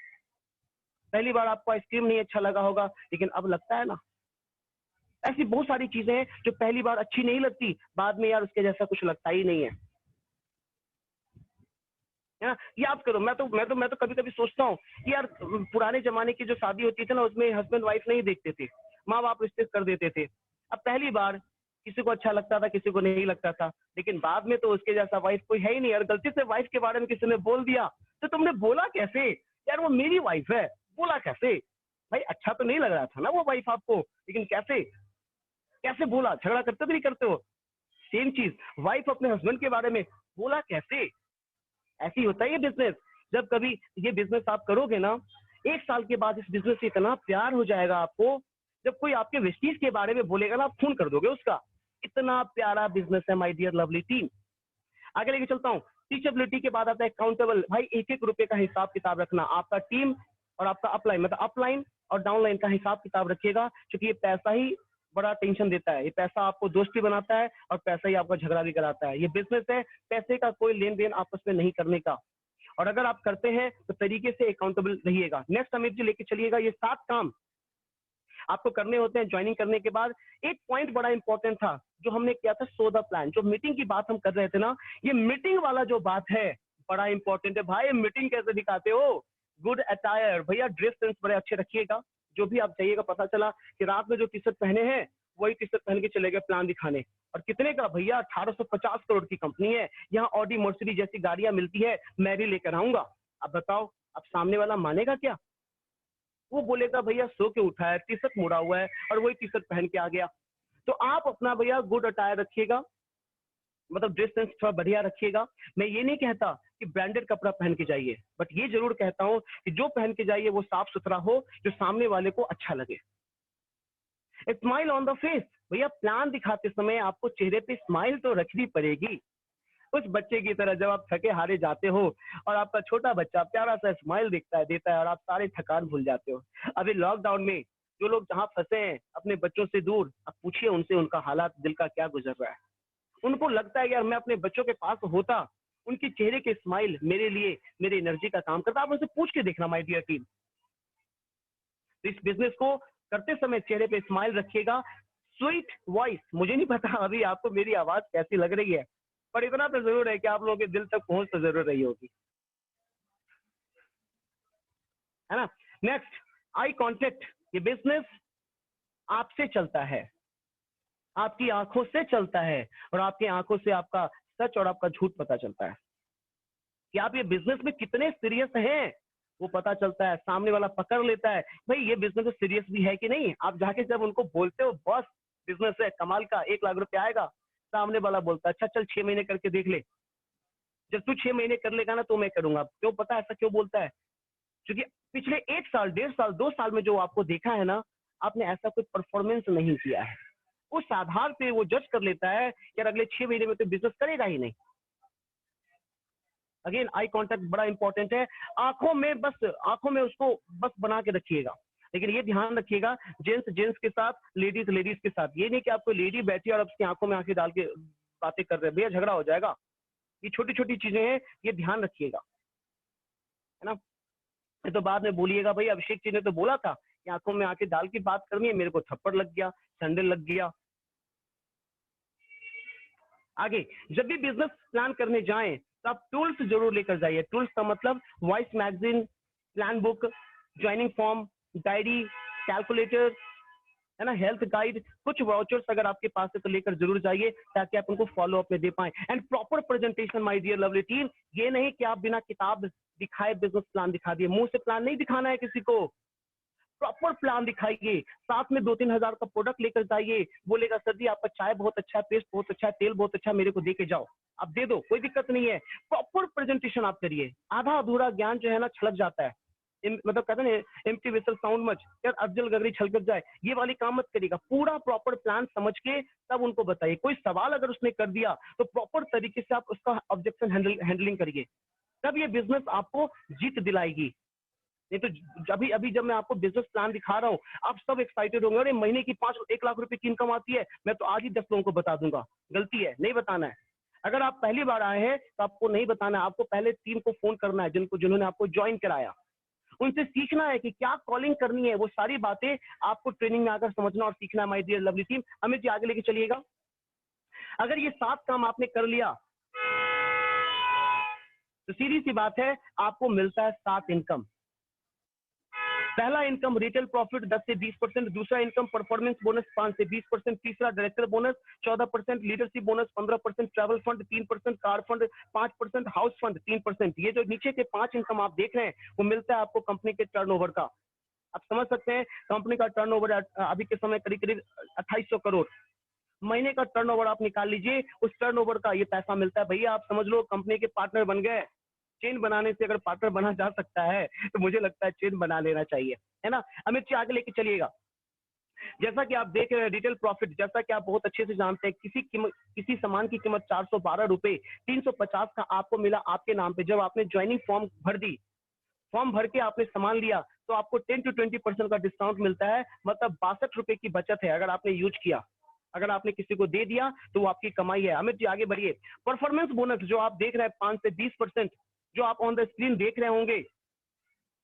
पहली बार आपको आइसक्रीम नहीं अच्छा लगा होगा, लेकिन अब लगता है ना। ऐसी बहुत सारी चीजें हैं जो पहली बार अच्छी नहीं लगती, बाद में यार उसके जैसा कुछ लगता ही नहीं है ना। याद करो, मैं तो कभी कभी सोचता हूँ कि यार पुराने जमाने की जो शादी होती थी ना, उसमें हस्बैंड वाइफ नहीं देखते थे, माँ बाप रिश्ते कर देते थे। अब पहली बार किसी को अच्छा लगता था, किसी को नहीं लगता था, लेकिन बाद में तो उसके जैसा वाइफ कोई है ही नहीं। और गलती से वाइफ के बारे में किसी ने बोल दिया तो तुमने बोला कैसे, यार वो मेरी वाइफ है, बोला कैसे भाई, अच्छा तो नहीं लग रहा था ना वो वाइफ आपको, लेकिन कैसे कैसे बोला, झगड़ा करते तो नहीं करते हो। सेम चीज वाइफ अपने हस्बैंड के बारे में बोला कैसे, ऐसे ही होता है ये बिजनेस। जब कभी ये बिजनेस आप करोगे ना, 1 साल के बाद इस बिजनेस से इतना प्यार हो जाएगा आपको, जब कोई आपके वेस्टीज के बारे में बोलेगा ना, आप खून कर दोगे उसका। इतना प्यारा बिजनेस है माय डियर लवली टीम। आगे लेके चलता हूँ। टीचेबिलिटी के बाद आता है अकाउंटेबल। भाई 1-1 रुपए का हिसाब किताब रखना, आपका टीम और आपका अपलाइन, मतलब अपलाइन और डाउनलाइन का हिसाब किताब रखिएगा, क्योंकि ये पैसा ही बड़ा टेंशन देता है। ये पैसा आपको दोस्ती बनाता है और पैसा ही आपका झगड़ा भी कराता है। ये बिजनेस है, पैसे का कोई लेन देन आपस में नहीं करने का, और अगर आप करते हैं तो तरीके से अकाउंटेबल रहिएगा। नेक्स्ट अमित जी लेके चलिएगा, ये 7 काम आपको करने होते हैं ज्वाइनिंग करने के बाद। एक पॉइंट बड़ा इंपॉर्टेंट था जो हमने किया था, सो द प्लान। जो मीटिंग की बात हम कर रहे थे ना, ये मीटिंग वाला जो बात है बड़ा इंपॉर्टेंट है। भाई मीटिंग कैसे दिखाते हो, गुड अटायर, भैया ड्रेस सेंस बड़े अच्छे रखिएगा। जो भी आप जाइएगा, पता चला कि रात में जो टी शर्ट पहने हैं वही टी शर्ट पहन के चले गए प्लान दिखाने। और कितने का भैया, 1850 करोड़ की कंपनी है, यहाँ ऑडी मर्सिडीज जैसी गाड़ियां मिलती है, मैं भी लेकर आऊंगा। अब बताओ, अब सामने वाला मानेगा क्या? वो बोलेगा भैया सो के उठा है, टी शर्ट मोड़ा हुआ है और वही टी शर्ट पहन के आ गया। तो आप अपना भैया गुड अटायर रखिएगा, मतलब ड्रेस सेंस थोड़ा बढ़िया रखिएगा। मैं ये नहीं कहता कि ब्रांडेड कपड़ा पहन के जाइए, बट ये जरूर कहता हूँ कि जो पहन के जाइए वो साफ सुथरा हो, जो सामने वाले को अच्छा लगे। स्माइल ऑन द फेस, भैया प्लान दिखाते समय आपको चेहरे पे स्माइल तो रखनी पड़ेगी। उस बच्चे की तरह जब आप थके हारे जाते हो और आपका छोटा बच्चा प्यारा सा स्माइल देता है और आप सारे थकान भूल जाते हो। अभी लॉकडाउन में जो लोग जहाँ फंसे हैं अपने बच्चों से दूर, आप पूछिए उनसे उनका हालात दिल का क्या गुजर रहा है। उनको लगता है यार मैं अपने बच्चों के पास होता, उनके चेहरे के स्माइल मेरे लिए मेरी एनर्जी का काम करता। आप उनसे पूछ के देखना माय डियर टीम। इस बिजनेस को करते समय चेहरे पे स्माइल रखिएगा। स्वीट वॉइस, मुझे नहीं पता अभी आपको मेरी आवाज कैसी लग रही है, पर इतना तो जरूर है कि आप लोगों के दिल तक पहुंच तो जरूर रही होगी, है ना। Next, eye contact. ये बिजनेस आपसे चलता है, आपकी आंखों से चलता है, और आपकी आंखों से आपका सच और आपका झूठ पता चलता है कि आप ये बिजनेस में कितने सीरियस हैं। वो पता चलता है, सामने वाला पकड़ लेता है भाई ये बिजनेस सीरियस भी है कि नहीं। आप जाके जब उनको बोलते हो बॉस बिजनेस है कमाल का, 1 लाख रुपया आएगा, सामने वाला बोलता है अच्छा चल 6 महीने करके देख ले। जब तू 6 महीने कर लेगा ना तो मैं करूंगा। क्यों पता ऐसा क्यों बोलता है? क्योंकि पिछले 1 साल, 1.5 साल, 2 साल में जो आपको देखा है ना, आपने ऐसा कोई परफॉर्मेंस नहीं किया है। उस आधार पे वो जज कर लेता है कि अगले 6 महीने में तो बिजनेस करेगा ही नहीं। अगेन आई कांटेक्ट बड़ा इंपॉर्टेंट है। आंखों में उसको बस बना के रखिएगा, लेकिन ये ध्यान रखिएगा जेंट्स के साथ, लेडीज के साथ। ये नहीं कि आपको लेडी बैठी और उसकी आंखों में आंखें डाल के बातें कर रहे हैं, भैया झगड़ा हो जाएगा। ये छोटी छोटी चीजें हैं, ये ध्यान रखिएगा, है ना। तो बाद में बोलिएगा भाई अभिषेक जी ने तो बोला था कि आंखों में आंखें डाल के बात करनी है, मेरे को थप्पड़ लग गया, सैंडल लग गया। आगे जब भी बिजनेस प्लान करने जाएं तो आप टूल्स जरूर लेकर जाइए। टूल्स का मतलब voice magazine, plan book, joining form, diary, calculator, है ना, हेल्थ गाइड, कुछ वाउचर्स अगर आपके पास है तो लेकर जरूर जाइए ताकि आप उनको फॉलो अप में दे पाएं। And proper presentation my dear lovely team, ये नहीं कि आप बिना किताब दिखाए बिजनेस प्लान दिखा दिए, मुंह से प्लान नहीं दिखाना है किसी को, प्रॉपर प्लान दिखाइए, साथ में 2-3 हजार का प्रोडक्ट लेकर जाइए, बोलेगा सर जी आपका चाय बहुत अच्छा है, पेस्ट बहुत अच्छा है, तेल बहुत अच्छा है, मेरे को दे के जाओ, आप दे दो, कोई दिक्कत नहीं है। प्रॉपर प्रेजेंटेशन आप करिए, आधा अधूरा ज्ञान जो है ना छलक जाता है, मतलब कहते हैं ना एम्प्टी वेसल साउंड मच, यार अफजल गगरी छलक जाए, ये वाली काम मत करिएगा, पूरा प्रॉपर प्लान समझ के तब उनको बताइए। कोई सवाल अगर उसने कर दिया तो प्रॉपर तरीके से आप उसका ऑब्जेक्शन हैंडलिंग करिए, तब ये बिजनेस आपको जीत दिलाएगी। नहीं तो अभी अभी जब मैं आपको बिजनेस प्लान दिखा रहा हूँ, आप सब एक्साइटेड होंगे, अरे महीने की 1 लाख रुपए की इनकम आती है, मैं तो आज ही 10 लोगों को बता दूंगा। गलती है, नहीं बताना है। अगर आप पहली बार आए हैं तो आपको नहीं बताना है, आपको पहले टीम को फोन करना है जिन्होंने आपको ज्वाइन कराया, उनसे सीखना है कि क्या कॉलिंग करनी है, वो सारी बातें आपको ट्रेनिंग में आकर समझना और सीखना है my dear lovely team. Amit ji आगे लेके चलिएगा। अगर ये 7 काम आपने कर लिया तो सीधी सी बात है, आपको मिलता है 7 इनकम। पहला इनकम रिटेल प्रॉफिट 10 से 20%, दूसरा इनकम परफॉर्मेंस बोनस 5 से 20%, तीसरा director bonus 14%, leadership bonus 15%, travel fund 3%, car fund 5%, house fund 3%। ये जो नीचे के 5 इनकम आप देख रहे हैं वो मिलता है आपको कंपनी के टर्नओवर का। आप समझ सकते हैं कंपनी का टर्नओवर अभी के समय करीब करीब 2800 करोड़। महीने का टर्नओवर आप निकाल लीजिए, उस टर्नओवर का ये पैसा मिलता है। भैया आप समझ लो कंपनी के पार्टनर बन गए। चेन बनाने से अगर पार्टनर बना जा सकता है तो मुझे लगता है चेन बना लेना चाहिए, है ना। अमित जी आगे लेके चलिएगा। जैसा कि आप देख रहे हैं रिटेल प्रॉफिट, जैसा कि आप बहुत अच्छे से जानते हैं, किसी सामान की कीमत 412 रुपए 350 का आपको मिला आपके नाम पे। जब आपने ज्वाइनिंग फॉर्म भर दी, फॉर्म भर के आपने सामान लिया तो आपको 10 to 20% का डिस्काउंट मिलता है, मतलब 62 रुपए की बचत है अगर आपने यूज किया। अगर आपने किसी को दे दिया तो वो आपकी कमाई है। अमित जी आगे बढ़िए। परफॉर्मेंस बोनस जो आप देख रहे हैं 5 से 20%, जो आप ऑन द स्क्रीन देख रहे होंगे,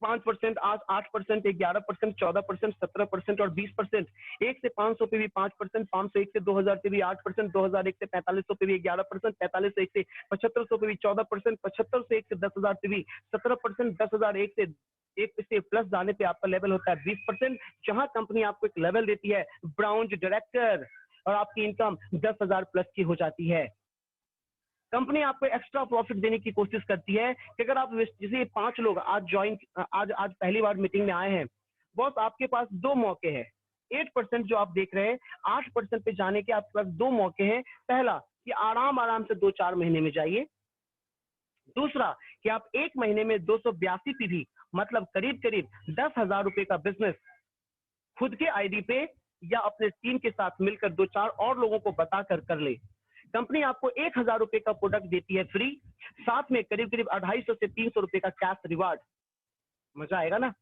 5%, 8%, 11%, 14%, 17% और 20%। 1 से 500 पे भी 5%, 501 से 2000 पे भी 8%, 2001 से 4500 पे भी 11%, 45 से 1 से 7500 पे भी 14%, 75 से 1 से 10,000 पे भी 17%, 10,001 से 1 से प्लस जाने पे आपका लेवल होता है 20%। जहां कंपनी आपको एक लेवल देती है ब्राउन डायरेक्टर और आपकी इनकम 10,000 प्लस की हो जाती है। कंपनी आपको एक्स्ट्रा प्रॉफिट देने की कोशिश करती है कि अगर आप जैसे 5 लोग आज पहली बार मीटिंग में आए हैं, बॉस आपके पास 2 मौके हैं। 8% जो आप देख रहे हैं, 8% पे जाने के आपके पास 2 मौके हैं। पहला कि आराम से 2-4 महीने में जाइए। दूसरा कि आप 1 महीने में 282 पीवी, मतलब करीब करीब 10,000 रुपए का बिजनेस खुद के आईडी पे या अपने टीम के साथ मिलकर 2-4 और लोगों को बताकर कर ले। कंपनी आपको 1,000 रुपए का प्रोडक्ट देती है फ्री, साथ में करीब करीब 250 से 300 रुपए का कैश रिवार्ड। मजा आएगा ना।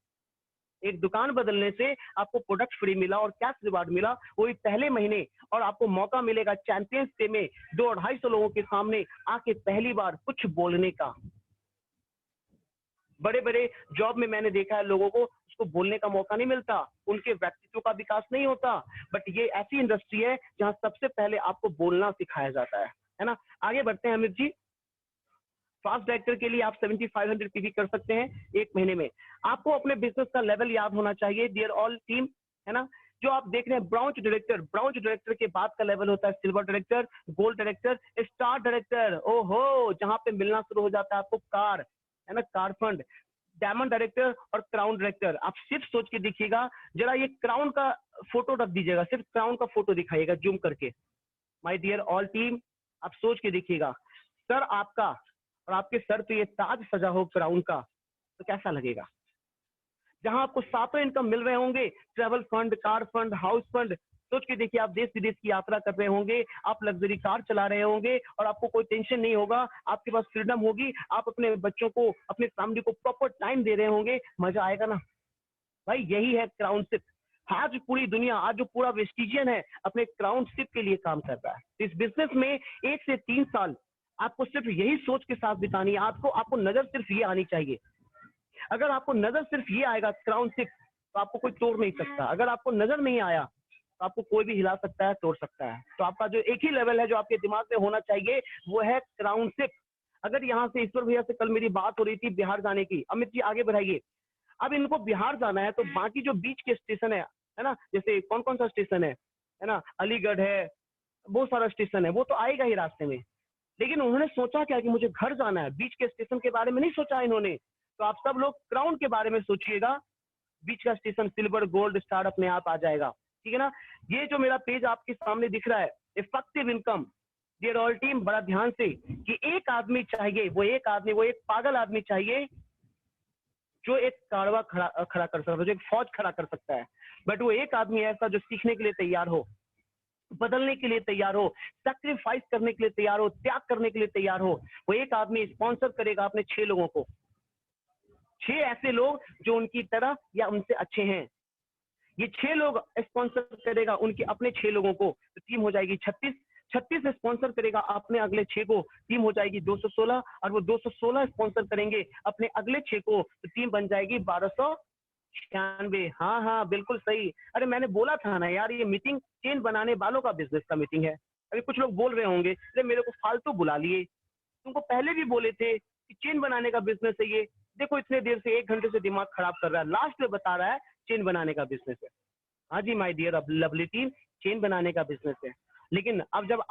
एक दुकान बदलने से आपको प्रोडक्ट फ्री मिला और कैश रिवार्ड मिला, वो भी पहले महीने। और आपको मौका मिलेगा चैंपियंस डे में 200-250 लोगों के सामने आके पहली बार कुछ बोलने का। बड़े बड़े जॉब में मैंने देखा है लोगों को उसको बोलने का मौका नहीं मिलता, उनके व्यक्तित्व का विकास नहीं होता। बट ये ऐसी इंडस्ट्री है जहां सबसे पहले आपको बोलना सिखाया जाता है ना। आगे बढ़ते हैं अमित जी। फास्ट डायरेक्टर के लिए आप 7500 पीवी कर सकते हैं 1 महीने में। आपको अपने बिजनेस का लेवल याद होना चाहिए डियर ऑल टीम, है ना। जो आप देख रहे हैं ब्राउन डायरेक्टर के बाद का लेवल होता है silver director, gold director, star director. ओहो, जहां पे मिलना शुरू हो जाता है आपको कार, है ना, कार फंड, डायमंड डायरेक्टर और क्राउन डायरेक्टर। आप सिर्फ सोच के देखिएगा, जरा ये क्राउन का फोटो रख दीजिएगा, सिर्फ क्राउन का फोटो दिखाइएगा जूम करके। माय डियर ऑल टीम, आप सोच के देखिएगा, सर आपका और आपके सर पे ये ताज सजा हो क्राउन का, तो कैसा लगेगा। जहां आपको 7 इनकम मिल रहे होंगे, travel fund, car fund, house fund. सोच के देखिए, आप देश विदेश की यात्रा कर रहे होंगे, आप लग्जरी कार चला रहे होंगे और आपको कोई टेंशन नहीं होगा, आपके पास फ्रीडम होगी, आप अपने बच्चों को, अपने फैमिली को प्रॉपर टाइम दे रहे होंगे। मजा आएगा ना भाई। यही है क्राउनशिप। आज पूरी दुनिया, आज जो पूरा वेस्टिजियन है अपने क्राउनशिप के लिए काम कर रहा है। इस बिजनेस में 1 से 3 साल आपको सिर्फ यही सोच के साथ बितानी है। आपको नजर सिर्फ ये आनी चाहिए। अगर आपको नजर सिर्फ ये आएगा क्राउनशिप, तो आपको कोई तोड़ नहीं सकता। अगर आपको नजर नहीं आया तो आपको कोई भी हिला सकता है, तोड़ सकता है। तो आपका जो एक ही लेवल है जो आपके दिमाग में होना चाहिए, वो है क्राउनशिप। अगर यहाँ से ईश्वर भैया से कल मेरी बात हो रही थी बिहार जाने की, अमित जी आगे बढ़ाइए। अब इनको बिहार जाना है तो बाकी जो बीच के स्टेशन है, है ना, जैसे कौन कौन सा स्टेशन है ना, अलीगढ़ है, बहुत सारा स्टेशन है, वो तो आएगा ही रास्ते में। लेकिन उन्होंने सोचा क्या कि मुझे घर जाना है, बीच के स्टेशन के बारे में नहीं सोचा इन्होंने। तो आप सब लोग क्राउन के बारे में सोचिएगा, बीच का स्टेशन सिल्वर गोल्ड स्टार अपने आप आ जाएगा, ठीक है ना। ये जो मेरा पेज आपके सामने दिख रहा है, effective income, dear all team, बड़ा ध्यान से, कि एक आदमी चाहिए, वो एक पागल आदमी चाहिए जो एक कारवा खड़ा कर सकता है, जो एक फौज खड़ा कर सकता है। बट वो एक आदमी ऐसा जो सीखने के लिए तैयार हो, बदलने के लिए तैयार हो, सैक्रिफाइस करने के लिए तैयार हो, त्याग करने के लिए तैयार हो। वो एक आदमी स्पॉन्सर करेगा अपने 6 लोगों को, 6 ऐसे लोग जो उनकी तरह या उनसे अच्छे हैं। ये 6 लोग स्पॉन्सर करेगा उनके अपने 6 लोगों को, तो टीम हो जाएगी 36। 36 स्पॉन्सर करेगा अपने अगले 6 को, टीम हो जाएगी 216। और वो 216 स्पॉन्सर करेंगे अपने अगले 6 को, तो टीम बन जाएगी 1296। हाँ हाँ, बिल्कुल सही। अरे मैंने बोला था ना यार, ये मीटिंग चेन बनाने वालों का बिजनेस का मीटिंग है। अभी कुछ लोग बोल रहे होंगे, अरे मेरे को फालतू बुला लिए, तुमको पहले भी बोले थे कि चेन बनाने का बिजनेस है ये। देखो इतने देर से 1 घंटे से दिमाग खराब कर रहा है, लास्ट में बता रहा है चेन बनाने का बिजनेस है। हाँ जी my dear lovely team, chain बनाने का बिजनेस है। लेकिन अब जब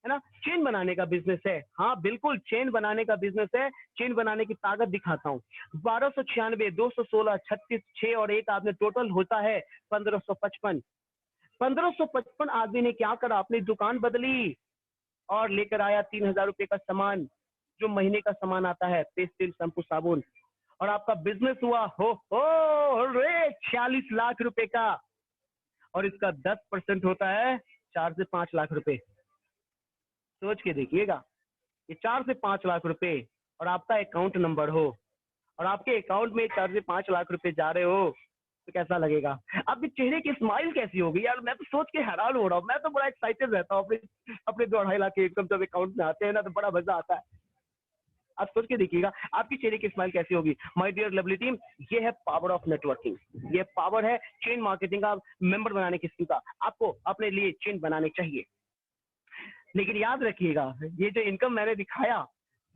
है ना, चेन बनाने का बिजनेस है, हाँ बिल्कुल चेन बनाने का बिजनेस है। चेन बनाने की ताकत दिखाता हूँ। 1296, 216, 36, 6 और 1 आदमी टोटल होता है 1555। 1555 आदमी ने क्या करा, अपनी दुकान बदली और लेकर आया 3000 रुपए का सामान, जो महीने का सामान आता है, पेस्ट, तेल, शैम्पू, साबुन। और आपका बिजनेस हुआ हो रे 46 लाख रुपए का। और इसका 10% होता है 4 से 5 लाख रुपए। सोच के देखिएगा, ये 4 से 5 लाख रुपए और आपका अकाउंट नंबर हो और आपके अकाउंट में 4 से 5 लाख रुपए जा रहे हो, तो कैसा लगेगा? आपके चेहरे की स्माइल कैसी होगी यार, मैं तो सोच के हैरान हो रहा हूँ। मैं तो बड़ा एक्साइटेड रहता हूँ अपने अपने 2-2.5 लाख के इनकम जब अकाउंट में आते हैं ना, तो बड़ा मजा आता है। आप सोच के देखिएगा आपकी चेहरे की स्माइल कैसी होगी। माय डियर लवली टीम, ये है पावर ऑफ नेटवर्किंग, ये पावर है चेन मार्केटिंग का, मेंबर बनाने की स्किल का। आपको अपने लिए चेन बनाने चाहिए। लेकिन याद रखिएगा, ये जो इनकम मैंने दिखाया,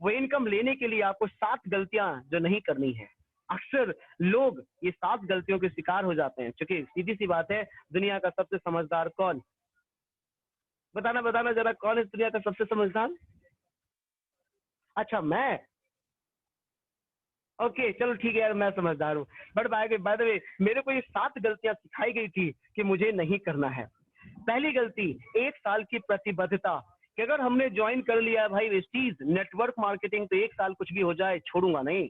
वो इनकम लेने के लिए आपको 7 गलतियां जो नहीं करनी है। अक्सर लोग ये 7 गलतियों के शिकार हो जाते हैं, क्योंकि सीधी सी बात है, दुनिया का सबसे समझदार कौन? बताना बताना जरा, कौन है दुनिया का सबसे समझदार? अच्छा मैं? ओके चलो ठीक है यार, मैं समझदार हूँ। बट बाय द वे, मेरे को ये 7 गलतियां सिखाई गई थी कि मुझे नहीं करना है। पहली गलती, 1 साल की प्रतिबद्धता, कि अगर हमने ज्वाइन कर लिया है भाई वेस्टीज नेटवर्क मार्केटिंग, तो 1 साल कुछ भी हो जाए छोड़ूंगा नहीं।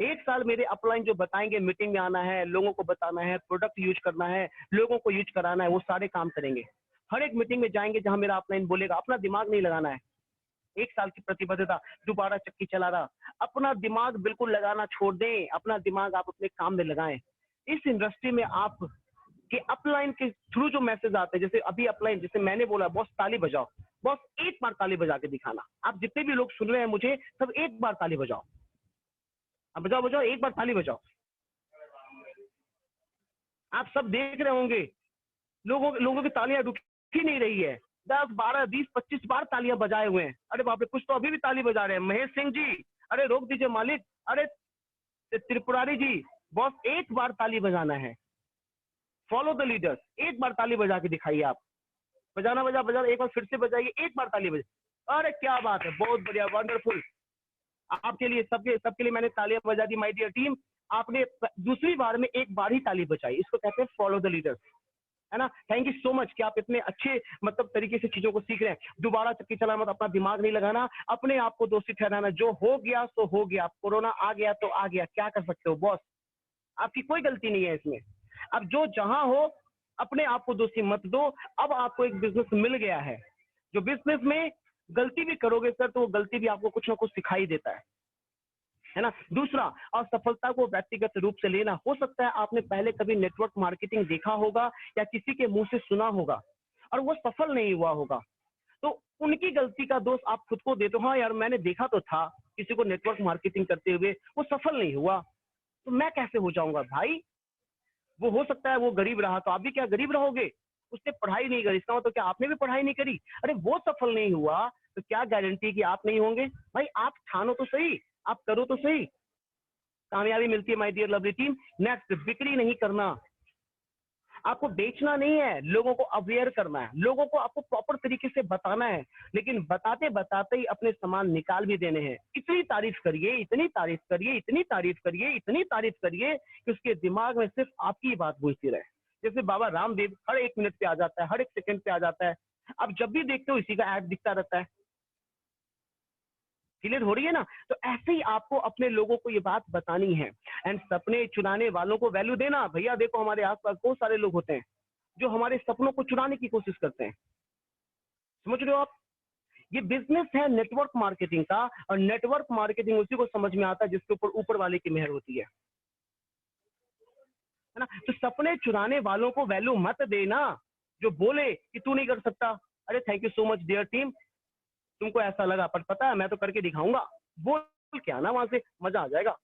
1 साल मेरे अपलाइन जो बताएंगे, मीटिंग में आना है, लोगों को बताना है, प्रोडक्ट यूज करना है, लोगों को यूज कराना है, वो सारे काम करेंगे। हर एक मीटिंग में जाएंगे जहां मेरा अपलाइन बोलेगा, अपना दिमाग नहीं लगाना है। 1 साल की प्रतिबद्धता, दोबारा चक्की चला रहा, अपना दिमाग बिल्कुल लगाना छोड़ दें, अपना दिमाग आप अपने काम में लगाएं। इस इंडस्ट्री में आप के अपलाइन के थ्रू जो मैसेज आते हैं, जैसे अभी अपलाइन, जैसे मैंने बोला बॉस ताली बजाओ, बॉस एक बार ताली बजा के दिखाना। आप जितने भी लोग सुन रहे हैं मुझे, सब एक बार ताली बजाओ। अब बजाओ बजाओ, एक बार ताली बजाओ। आप सब देख रहे होंगे, लोगों लोगों की तालियां रुक ही नहीं रही है। 10, 12, 20, 25 बार तालियां बजाए हुए हैं। अरे बाप रे, कुछ तो अभी भी ताली बजा रहे हैं। महेश सिंह जी, अरे रोक दीजिए मालिक। अरे त्रिपुरारी जी, बॉस एक बार ताली बजाना है। फॉलो द लीडर्स, एक बार ताली बजा के दिखाइए। आप बजाना बजा बजा, एक बार फिर से बजाइए, एक बार ताली बजा। अरे क्या बात है, बहुत बढ़िया, वंडरफुल। आपके लिए, सबके सबके लिए मैंने तालियां बजा दी माय डियर टीम। आपने दूसरी बार में एक बार ही ताली बजाई, इसको कहते हैं फॉलो द लीडर्स, है ना। थैंक यू सो मच कि आप इतने अच्छे मतलब तरीके से चीजों को सीख रहे हैं। दोबारा चक्की चलाना मत, अपना दिमाग नहीं लगाना, अपने आप को दोषी ठहराना। जो हो गया सो हो गया, कोरोना आ गया तो आ गया, क्या कर सकते हो बॉस, आपकी कोई गलती नहीं है इसमें। अब जो जहां हो, अपने आप को दोषी मत दो। अब आपको एक बिजनेस मिल गया है, जो बिजनेस में गलती भी करोगे सर, तो वो गलती भी आपको कुछ ना कुछ सिखाई देता है ना। दूसरा, असफलता को व्यक्तिगत रूप से लेना। हो सकता है आपने पहले कभी नेटवर्क मार्केटिंग देखा होगा या किसी के मुंह से सुना होगा और वो सफल नहीं हुआ होगा, तो उनकी गलती का दोष आप खुद को देते हो। हाँ यार, मैंने देखा तो था किसी को नेटवर्क मार्केटिंग करते हुए, वो सफल नहीं हुआ, तो मैं कैसे हो जाऊंगा भाई। वो हो सकता है वो गरीब रहा, तो आप भी क्या गरीब रहोगे? उसने पढ़ाई नहीं करी, इसका मतलब क्या आपने भी पढ़ाई नहीं करी? अरे वो सफल नहीं हुआ तो क्या गारंटी कि आप नहीं होंगे? भाई आप ठानो तो सही, आप करो तो सही, कामयाबी मिलती है my dear lovely team. Next, बिक्री नहीं करना। आपको बेचना नहीं है, लोगों को अवेयर करना है, लोगों को आपको प्रॉपर तरीके से बताना है, लेकिन बताते बताते ही अपने सामान निकाल भी देने हैं। इतनी तारीफ करिए, इतनी तारीफ करिए, इतनी तारीफ करिए, इतनी तारीफ करिए कि उसके दिमाग में सिर्फ आपकी ही बात गूंजती रहे। जैसे बाबा रामदेव हर 1 मिनट पे आ जाता है, हर 1 सेकंड पे आ जाता है, आप जब भी देखते हो इसी का ऐड दिखता रहता है। क्लियर हो रही है ना? तो ऐसे ही आपको अपने लोगों को ये बात बतानी है। एंड सपने चुराने वालों को वैल्यू देना। भैया देखो हमारे आसपास बहुत सारे लोग होते हैं जो हमारे सपनों को चुराने की कोशिश करते हैं। समझ रहे हो आप? ये बिजनेस है नेटवर्क मार्केटिंग का, और नेटवर्क मार्केटिंग उसी को समझ में आता है जिसके ऊपर ऊपर वाले की मेहर होती है ना? तो सपने चुराने वालों को वैल्यू मत देना, जो बोले कि तू नहीं कर सकता। अरे thank you so much dear team, तुमको ऐसा लगा, पर पता है मैं तो करके दिखाऊंगा। बोल के आना वहां से, मजा आ जाएगा।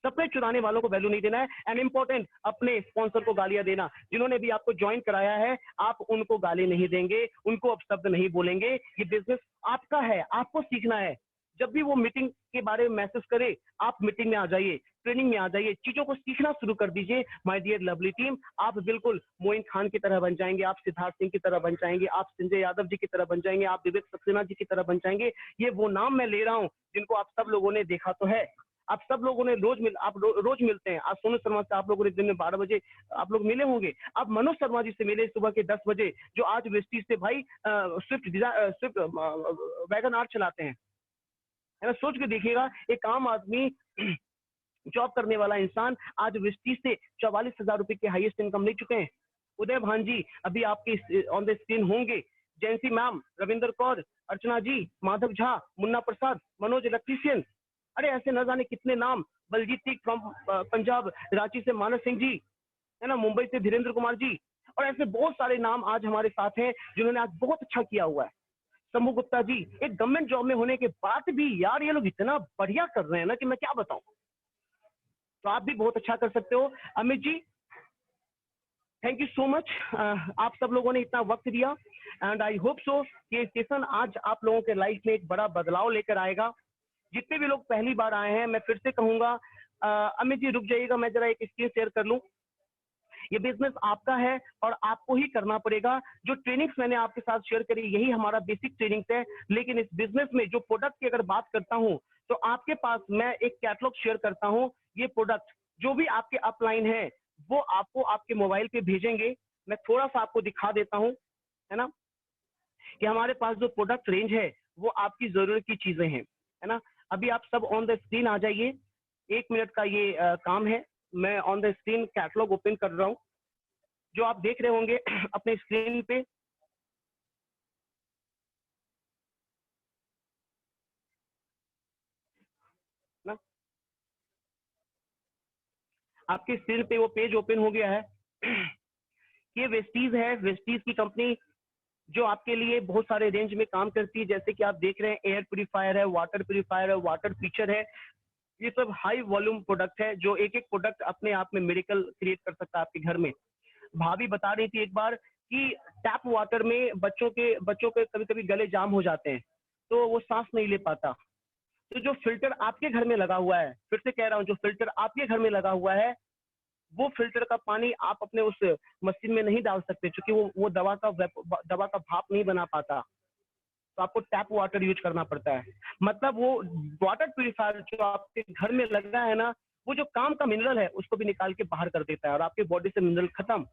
सपने चुराने वालों को वैल्यू नहीं देना है। एंड इंपॉर्टेंट, अपने स्पॉन्सर को गालियां देना। जिन्होंने भी आपको ज्वाइन कराया है, आप उनको गाली नहीं देंगे, उनको अपशब्द नहीं बोलेंगे। ये बिजनेस आपका है, आपको सीखना है। जब भी वो मीटिंग के बारे में मैसेज करे, आप मीटिंग में आ जाइए, ट्रेनिंग में आ जाइए, चीजों को सीखना शुरू कर दीजिए। माय डियर लवली टीम, आप बिल्कुल मोइन खान की तरह बन जाएंगे, आप सिद्धार्थ सिंह की तरह बन जाएंगे, आप संजय यादव जी की तरह बन जाएंगे, आप विवेक सक्सेना जी की तरह बन जाएंगे। ये वो नाम मैं ले रहा हूँ जिनको आप सब लोगों ने देखा तो है। आप सब लोगों ने रोज मिलते हैं। आज सोनू शर्मा से आप लोगों ने दिन में 12 बजे आप लोग मिले होंगे। आप मनोज शर्मा जी से मिले सुबह के 10 बजे, जो आज वेस्टीज से भाई स्विफ्ट वैगन आर चलाते हैं। है ना? सोच के देखिएगा, एक आम आदमी जॉब करने वाला इंसान आज वेस्टीज से 44,000 रुपए के हाईएस्ट इनकम ले चुके हैं। उदय भान जी अभी आपके ऑन द स्क्रीन होंगे, जैंसी मैम, रविंदर कौर, अर्चना जी, माधव झा, मुन्ना प्रसाद, मनोज इलेक्ट्रीशियन, अरे ऐसे न जाने कितने नाम, बलजीत सिंह फ्रॉम पंजाब, रांची से मानस सिंह जी, है ना, मुंबई से धीरेन्द्र कुमार जी, और ऐसे बहुत सारे नाम आज हमारे साथ हैं जिन्होंने आज बहुत अच्छा किया हुआ है। शंभू गुप्ता जी, एक गवर्नमेंट जॉब में होने के बाद भी यार ये लोग इतना बढ़िया कर रहे हैं ना कि मैं क्या बताऊं। तो आप भी बहुत अच्छा कर सकते हो। Amit ji, thank you so much, आप सब लोगों ने इतना वक्त दिया, एंड आई होप सो कि सेशन आज आप लोगों के लाइफ में एक बड़ा बदलाव लेकर आएगा। जितने भी लोग पहली बार आए हैं, मैं फिर से कहूंगा, अमित जी रुक जाइएगा, मैं जरा एक स्क्रीन शेयर कर लूं। ये बिजनेस आपका है और आपको ही करना पड़ेगा। जो ट्रेनिंग्स मैंने आपके साथ शेयर करी, यही हमारा बेसिक ट्रेनिंग्स है। लेकिन इस बिजनेस में जो प्रोडक्ट की अगर बात करता हूं, तो आपके पास मैं एक कैटलॉग शेयर करता हूं। ये प्रोडक्ट जो भी आपके अपलाइन है, वो आपको आपके मोबाइल पे भेजेंगे। मैं थोड़ा सा आपको दिखा देता हूं, है ना, कि हमारे पास जो प्रोडक्ट रेंज है वो आपकी जरूरत की चीजें हैं, है ना। अभी आप सब ऑन द स्क्रीन आ जाइए, 1 मिनट का ये काम है। मैं on the screen catalogue open कर रहा हूँ, जो आप देख रहे होंगे अपने स्क्रीन पे। ना, आपके स्क्रीन पे वो पेज ओपन हो गया है। ये वेस्टीज है, वेस्टीज की कंपनी जो आपके लिए बहुत सारे रेंज में काम करती है। जैसे कि आप देख रहे हैं, एयर प्यूरीफायर है, वाटर प्यूरीफायर है, वाटर फीचर है। ये सब हाई वॉल्यूम प्रोडक्ट है, जो एक एक प्रोडक्ट अपने आप में मिरेकल क्रिएट कर सकता है आपके घर में। भाभी बता रही थी एक बार कि टैप वाटर में बच्चों के कभी कभी गले जाम हो जाते हैं, तो वो सांस नहीं ले पाता। तो जो फिल्टर आपके घर में लगा हुआ है, फिर से कह रहा हूँ, जो फिल्टर आपके घर में लगा हुआ है, वो फिल्टर का पानी आप अपने उस मशीन में नहीं डाल सकते, क्योंकि वो दवा का भाप नहीं बना पाता। तो आपको टैप वाटर यूज करना पड़ता है। मतलब वो वाटर प्यूरिफायर जो आपके घर में लगा है ना, वो जो काम का मिनरल है उसको भी निकाल के बाहर कर देता है और आपके बॉडी से मिनरल खत्म।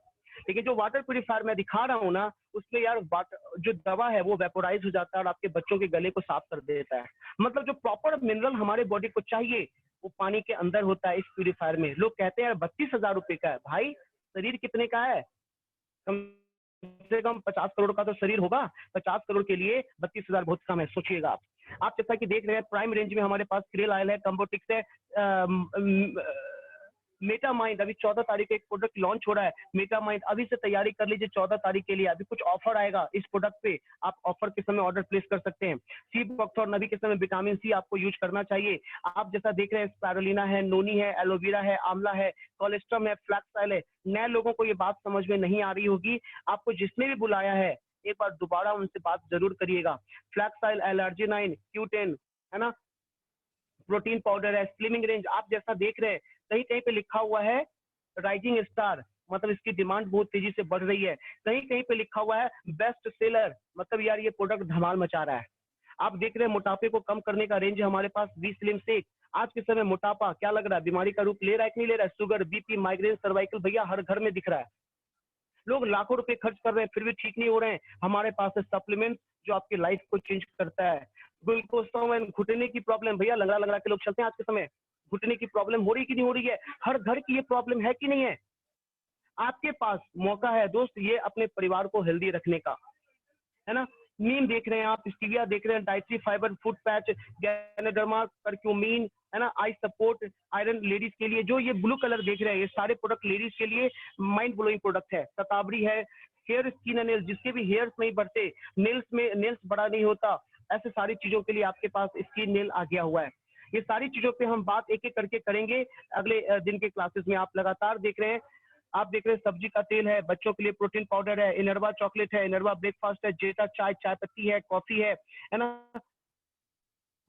लेकिन जो वाटर प्यूरिफायर मैं दिखा रहा हूँ ना, उसमें यार जो दवा है वो वेपोराइज हो जाता है और आपके बच्चों के गले को साफ कर देता है। मतलब जो प्रॉपर मिनरल हमारे बॉडी को चाहिए वो पानी के अंदर होता है इस प्यूरिफायर में। लोग कहते हैं यार 32,000 रुपए का है। भाई शरीर कितने का है? कम से कम 50 करोड़ का तो शरीर होगा। 50 करोड़ के लिए 32,000 बहुत कम है, सोचिएगा आप जैसा कि देख रहे हैं, प्राइम रेंज में हमारे पास क्रेल ऑयल है, कंबोटिक्स है, मेटामाइंड अभी 14 तारीख को एक प्रोडक्ट लॉन्च हो रहा है। मेटामाइंड अभी से तैयारी कर लीजिए 14 तारीख के लिए। अभी कुछ ऑफर आएगा इस प्रोडक्ट पे, आप ऑफर के समय ऑर्डर प्लेस कर सकते हैं। सी बॉक्सर नबी के समय विटामिन सी आपको यूज करना चाहिए। आप जैसा देख रहे हैं, स्पारुलिना है, नोनी है, एलोवेरा है, आंवला है, कोलेस्ट्रम है, फ्लैक्स ऑयल है। नए लोगों को ये बात समझ में नहीं आ रही होगी। आपको जिसने भी बुलाया है एक बार दोबारा उनसे बात जरूर करिएगा। फ्लैक्साइल, एलर्जिनाइन, Q10, है ना, प्रोटीन पाउडर है, स्लिमिंग रेंज आप जैसा देख रहे हैं, कहीं कहीं पे लिखा हुआ है राइजिंग स्टार, मतलब इसकी डिमांड बहुत तेजी से बढ़ रही है। कहीं कहीं पे लिखा हुआ है बेस्ट सेलर, मतलब यार ये प्रोडक्ट धमाल मचा रहा है। आप देख रहे हैं मोटापे को कम करने का रेंज है हमारे पास, बी स्लिम शेक। आज के समय मोटापा क्या लग रहा है, बीमारी का रूप ले रहा है कि नहीं ले रहा है? शुगर, बीपी, माइग्रेन, सर्वाइकल, भैया हर घर में दिख रहा है। लोग लाखों रुपए खर्च कर रहे हैं फिर भी ठीक नहीं हो रहे हैं। हमारे पास है सप्लीमेंट जो आपकी लाइफ को चेंज करता है। ग्लूकोज, घुटने की प्रॉब्लम, भैया लंगड़ा लंगड़ा के लोग चलते हैं आज के समय, घुटने की प्रॉब्लम हो रही कि नहीं हो रही है? हर घर की ये प्रॉब्लम है कि नहीं है? आपके पास मौका है दोस्त ये अपने परिवार को हेल्दी रखने का, है ना। नीम देख रहे हैं आप, स्टीविया देख रहे हैं, dietary fibre, food patch, ganoderma, curcumin, है ना, आई सपोर्ट, आयरन लेडीज के लिए। जो ये ब्लू कलर देख रहे हैं ये सारे प्रोडक्ट लेडीज के लिए माइंड ब्लोइंग प्रोडक्ट है। शतावरी है, हेयर स्किन एंड नेल्स, जिसके भी हेयर्स नहीं बढ़ते, नेल्स बड़ा नहीं होता, ऐसे सारी चीजों के लिए आपके पास स्किन नेल आ गया हुआ है। ये सारी चीजों पे हम बात एक एक करके करेंगे अगले दिन के क्लासेस में। आप लगातार देख रहे हैं, आप देख रहे हैं सब्जी का तेल है, बच्चों के लिए प्रोटीन पाउडर है, इनरवा चॉकलेट है, इनरवा ब्रेकफास्ट है, जेटा चाय, चाय पत्ती है, कॉफी है ना।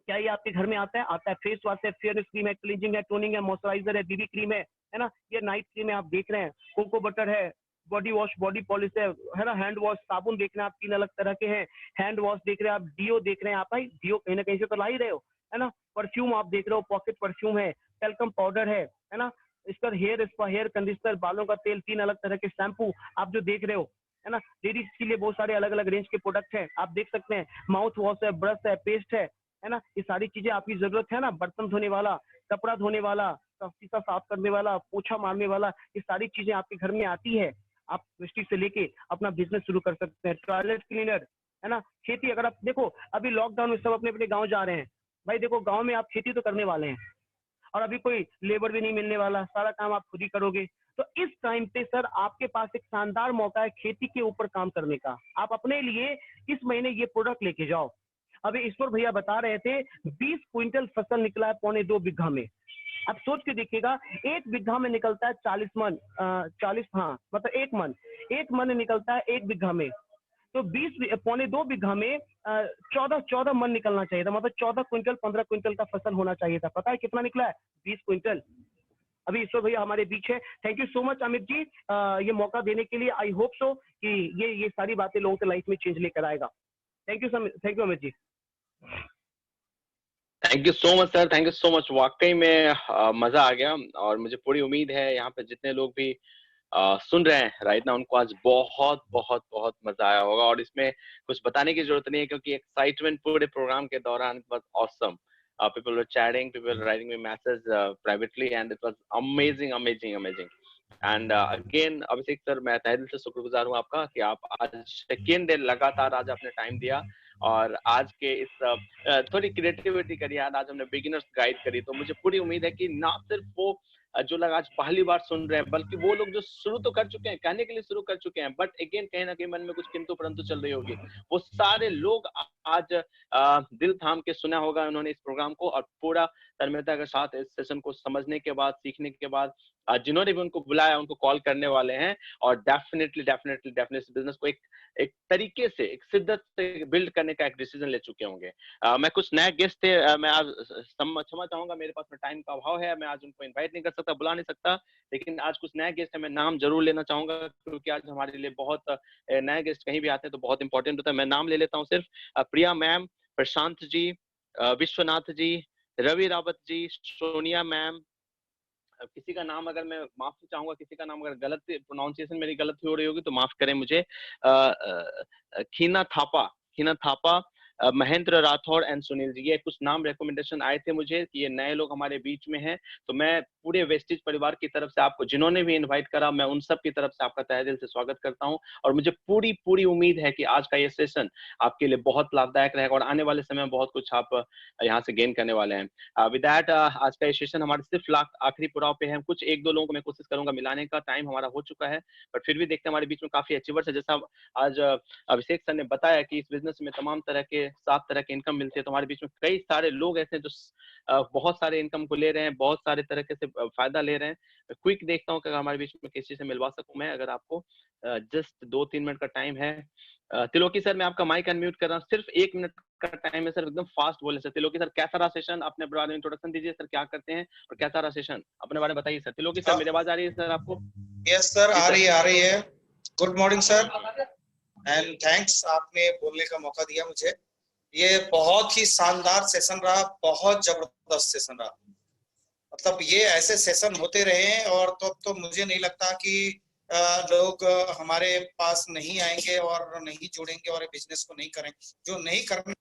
क्या ये आपके घर में आता है? आता है। फेस वॉश है, फेयरनेस क्रीम है, क्लींजिंग है, टोनिंग है, मॉइस्चराइजर है, बीबी क्रीम है ना, ये नाइट क्रीम है आप देख रहे हैं, कोको बटर है, बॉडी वॉश, बॉडी पॉलिश है ना, हैंड वॉश, साबुन देख रहे हैं आप, 3 अलग तरह के हैं, हैंड वॉश देख रहे हैं आप, डियो देख रहे हैं आप, भाई डियो कहीं ना कहीं से तो ला ही रहे हो, है ना। परफ्यूम आप देख रहे हो, पॉकेट परफ्यूम है, टेल्कम पाउडर है ना। इस पर हेयर स्पा, हेयर कंडीशनर, बालों का तेल, 3 अलग तरह के शैम्पू आप जो देख रहे हो, है ना। लेडीज के लिए बहुत सारे अलग अलग रेंज के प्रोडक्ट हैं आप देख सकते हैं, माउथ वॉश है, ब्रश है, पेस्ट है ना। ये सारी चीजें आपकी जरूरत है ना, बर्तन धोने वाला, कपड़ा धोने वाला, शीशा साफ करने वाला, पोछा मारने वाला, ये सारी चीजें आपके घर में आती है। आप दृष्टि से लेके अपना बिजनेस शुरू कर सकते हैं। टॉयलेट क्लीनर, है ना। खेती, अगर आप देखो अभी लॉकडाउन में सब अपने अपने गाँव जा रहे हैं, भाई देखो गाँव में आप खेती तो करने वाले हैं और अभी कोई लेबर भी नहीं मिलने वाला, सारा काम आप खुद ही करोगे। तो इस टाइम पे सर आपके पास एक शानदार मौका है खेती के ऊपर काम करने का। आप अपने लिए इस महीने ये प्रोडक्ट लेके जाओ। अभी ईश्वर भैया बता रहे थे 20 क्विंटल फसल निकला है 2.25 बीघा में। अब सोच के देखिएगा, 1 बीघा में निकलता है 40 मन, 40, हाँ मतलब 1 मन निकलता है 1 बीघा में। तो 2 बीघा में 14 मन निकलना चाहिए था, मतलब 14 क्विंटल 15 क्विंटल का फसल होना चाहिए था। पता है कितना निकला है? 20 क्विंटल। अभी ईश्वर भैया हमारे बीच है। Thank you so much Amit ji, ये मौका देने के लिए। आई होप सो कि ये सारी बातें लोगों के लाइफ में चेंज लेकर आएगा। Thank you Amit ji. Thank you so much sir, thank you so much. वाकई में मजा आ गया और मुझे पूरी उम्मीद है यहाँ पे जितने लोग भी सुन रहे हैं राइट ना, उनको आज बहुत बहुत बहुत मजा आया होगा। और इसमें कुछ बताने की जरूरत नहीं है क्योंकि एक्साइटमेंट पूरे प्रोग्राम के दौरान was awesome. People were chatting, people were writing me messages privately and it was amazing. And again Abhishek sir, मैं तहे दिल से शुक्रगुजार हूँ आपका कि आप आज सेकेंड डे लगातार आज आपने टाइम दिया और आज के इस थोड़ी क्रिएटिविटी करी, आज हमने बिगिनर्स गाइड करी। तो मुझे पूरी उम्मीद है कि ना सिर्फ वो जो लोग आज पहली बार सुन रहे हैं बल्कि वो लोग जो शुरू तो कर चुके हैं, कहने के लिए शुरू कर चुके हैं, बट अगेन कहीं ना कहीं मन में कुछ किंतु परंतु चल रही होगी, वो सारे लोग आज दिल थाम के सुना होगा उन्होंने इस प्रोग्राम को और पूरा तन्मयता के साथ इस सेशन को समझने के बाद, सीखने के बाद जिन्होंने भी उनको बुलाया उनको कॉल करने वाले हैं और डेफिनेटली बिजनेस को एक तरीके से, एक शिद्दत से बिल्ड करने का एक डिसीजन ले चुके होंगे। मैं कुछ नए गेस्ट थे, मैं आज क्षमा चाहूंगा, मेरे पास में टाइम का अभाव है, मैं आज उनको इनवाइट नहीं कर सकता, बुला नहीं सकता, लेकिन आज कुछ नए गेस्ट है, मैं नाम जरूर लेना चाहूंगा क्योंकि आज हमारे लिए बहुत नए गेस्ट कहीं भी आते हैं तो बहुत इंपॉर्टेंट होता है। मैं नाम ले लेता हूँ सिर्फ, प्रिया मैम, प्रशांत जी, विश्वनाथ जी, रवि रावत जी, सोनिया मैम, किसी का नाम अगर मैं माफी चाहूंगा, किसी का नाम अगर गलत प्रोनाउंसिएशन मेरी गलत हो रही होगी तो माफ करें मुझे। खीना थापा, महेंद्र राठौर एंड सुनील जी, ये कुछ नाम रेकमेंडेशन आए थे मुझे कि ये नए लोग हमारे बीच में हैं। तो मैं पूरे वेस्टेज परिवार की तरफ से आपको, जिन्होंने भी इनवाइट करा, मैं उन सब की तरफ से आपका तहे दिल से स्वागत करता हूं और मुझे पूरी उम्मीद है कि आज का ये सेशन आपके लिए बहुत लाभदायक रहेगा और आने वाले समय में बहुत कुछ आप यहाँ से गेन करने वाले हैं। विद दैट आज का ये सेशन हमारे सिर्फ आखिरी पुराव पे है। कुछ 1-2 लोगों को मैं कोशिश करूंगा मिलाने का, टाइम हमारा हो चुका है बट फिर भी देखते हैं हमारे बीच में काफी अचीवर्स है। जैसा आज अभिषेक सर ने बताया कि इस बिजनेस में तमाम तरह के है, 7 तरह की इनकम मिलती है। तो हमारे बीच में कई सारे लोग ऐसे हैं जो बहुत सारे इनकम को ले रहे हैं, बहुत सारे तरीके से फायदा ले रहे हैं। क्विक देखता हूँ कि अगर हमारे बीच में किसी से मिलवा सकूं मैं, अगर आपको जस्ट 2-3 मिनट का टाइम है। तिलोकी सर, मैं आपका माइक अनम्यूट कर रहा हूँ, सिर्फ 1 मिनट का टाइम है सर, एकदम फास्ट बोले सर। तिलोकी सर, कैसा रहा सेशन? अपने बारे में इंट्रोडक्शन दीजिए सर, क्या करते हैं और कैसा रहा सेशन, अपने बारे में बताइए सर। तिलोकी सर, मेरी आवाज आ रही है सर आपको? यस सर, जी सर। आ रही है। Good morning sir, and thanks, आपने बोलने का मौका दिया मुझे। ये बहुत ही शानदार सेशन रहा, बहुत जबरदस्त सेशन रहा। मतलब ये ऐसे सेशन होते रहे और तो मुझे नहीं लगता कि लोग हमारे पास नहीं आएंगे और नहीं जुड़ेंगे और बिजनेस को नहीं करेंगे। जो नहीं करना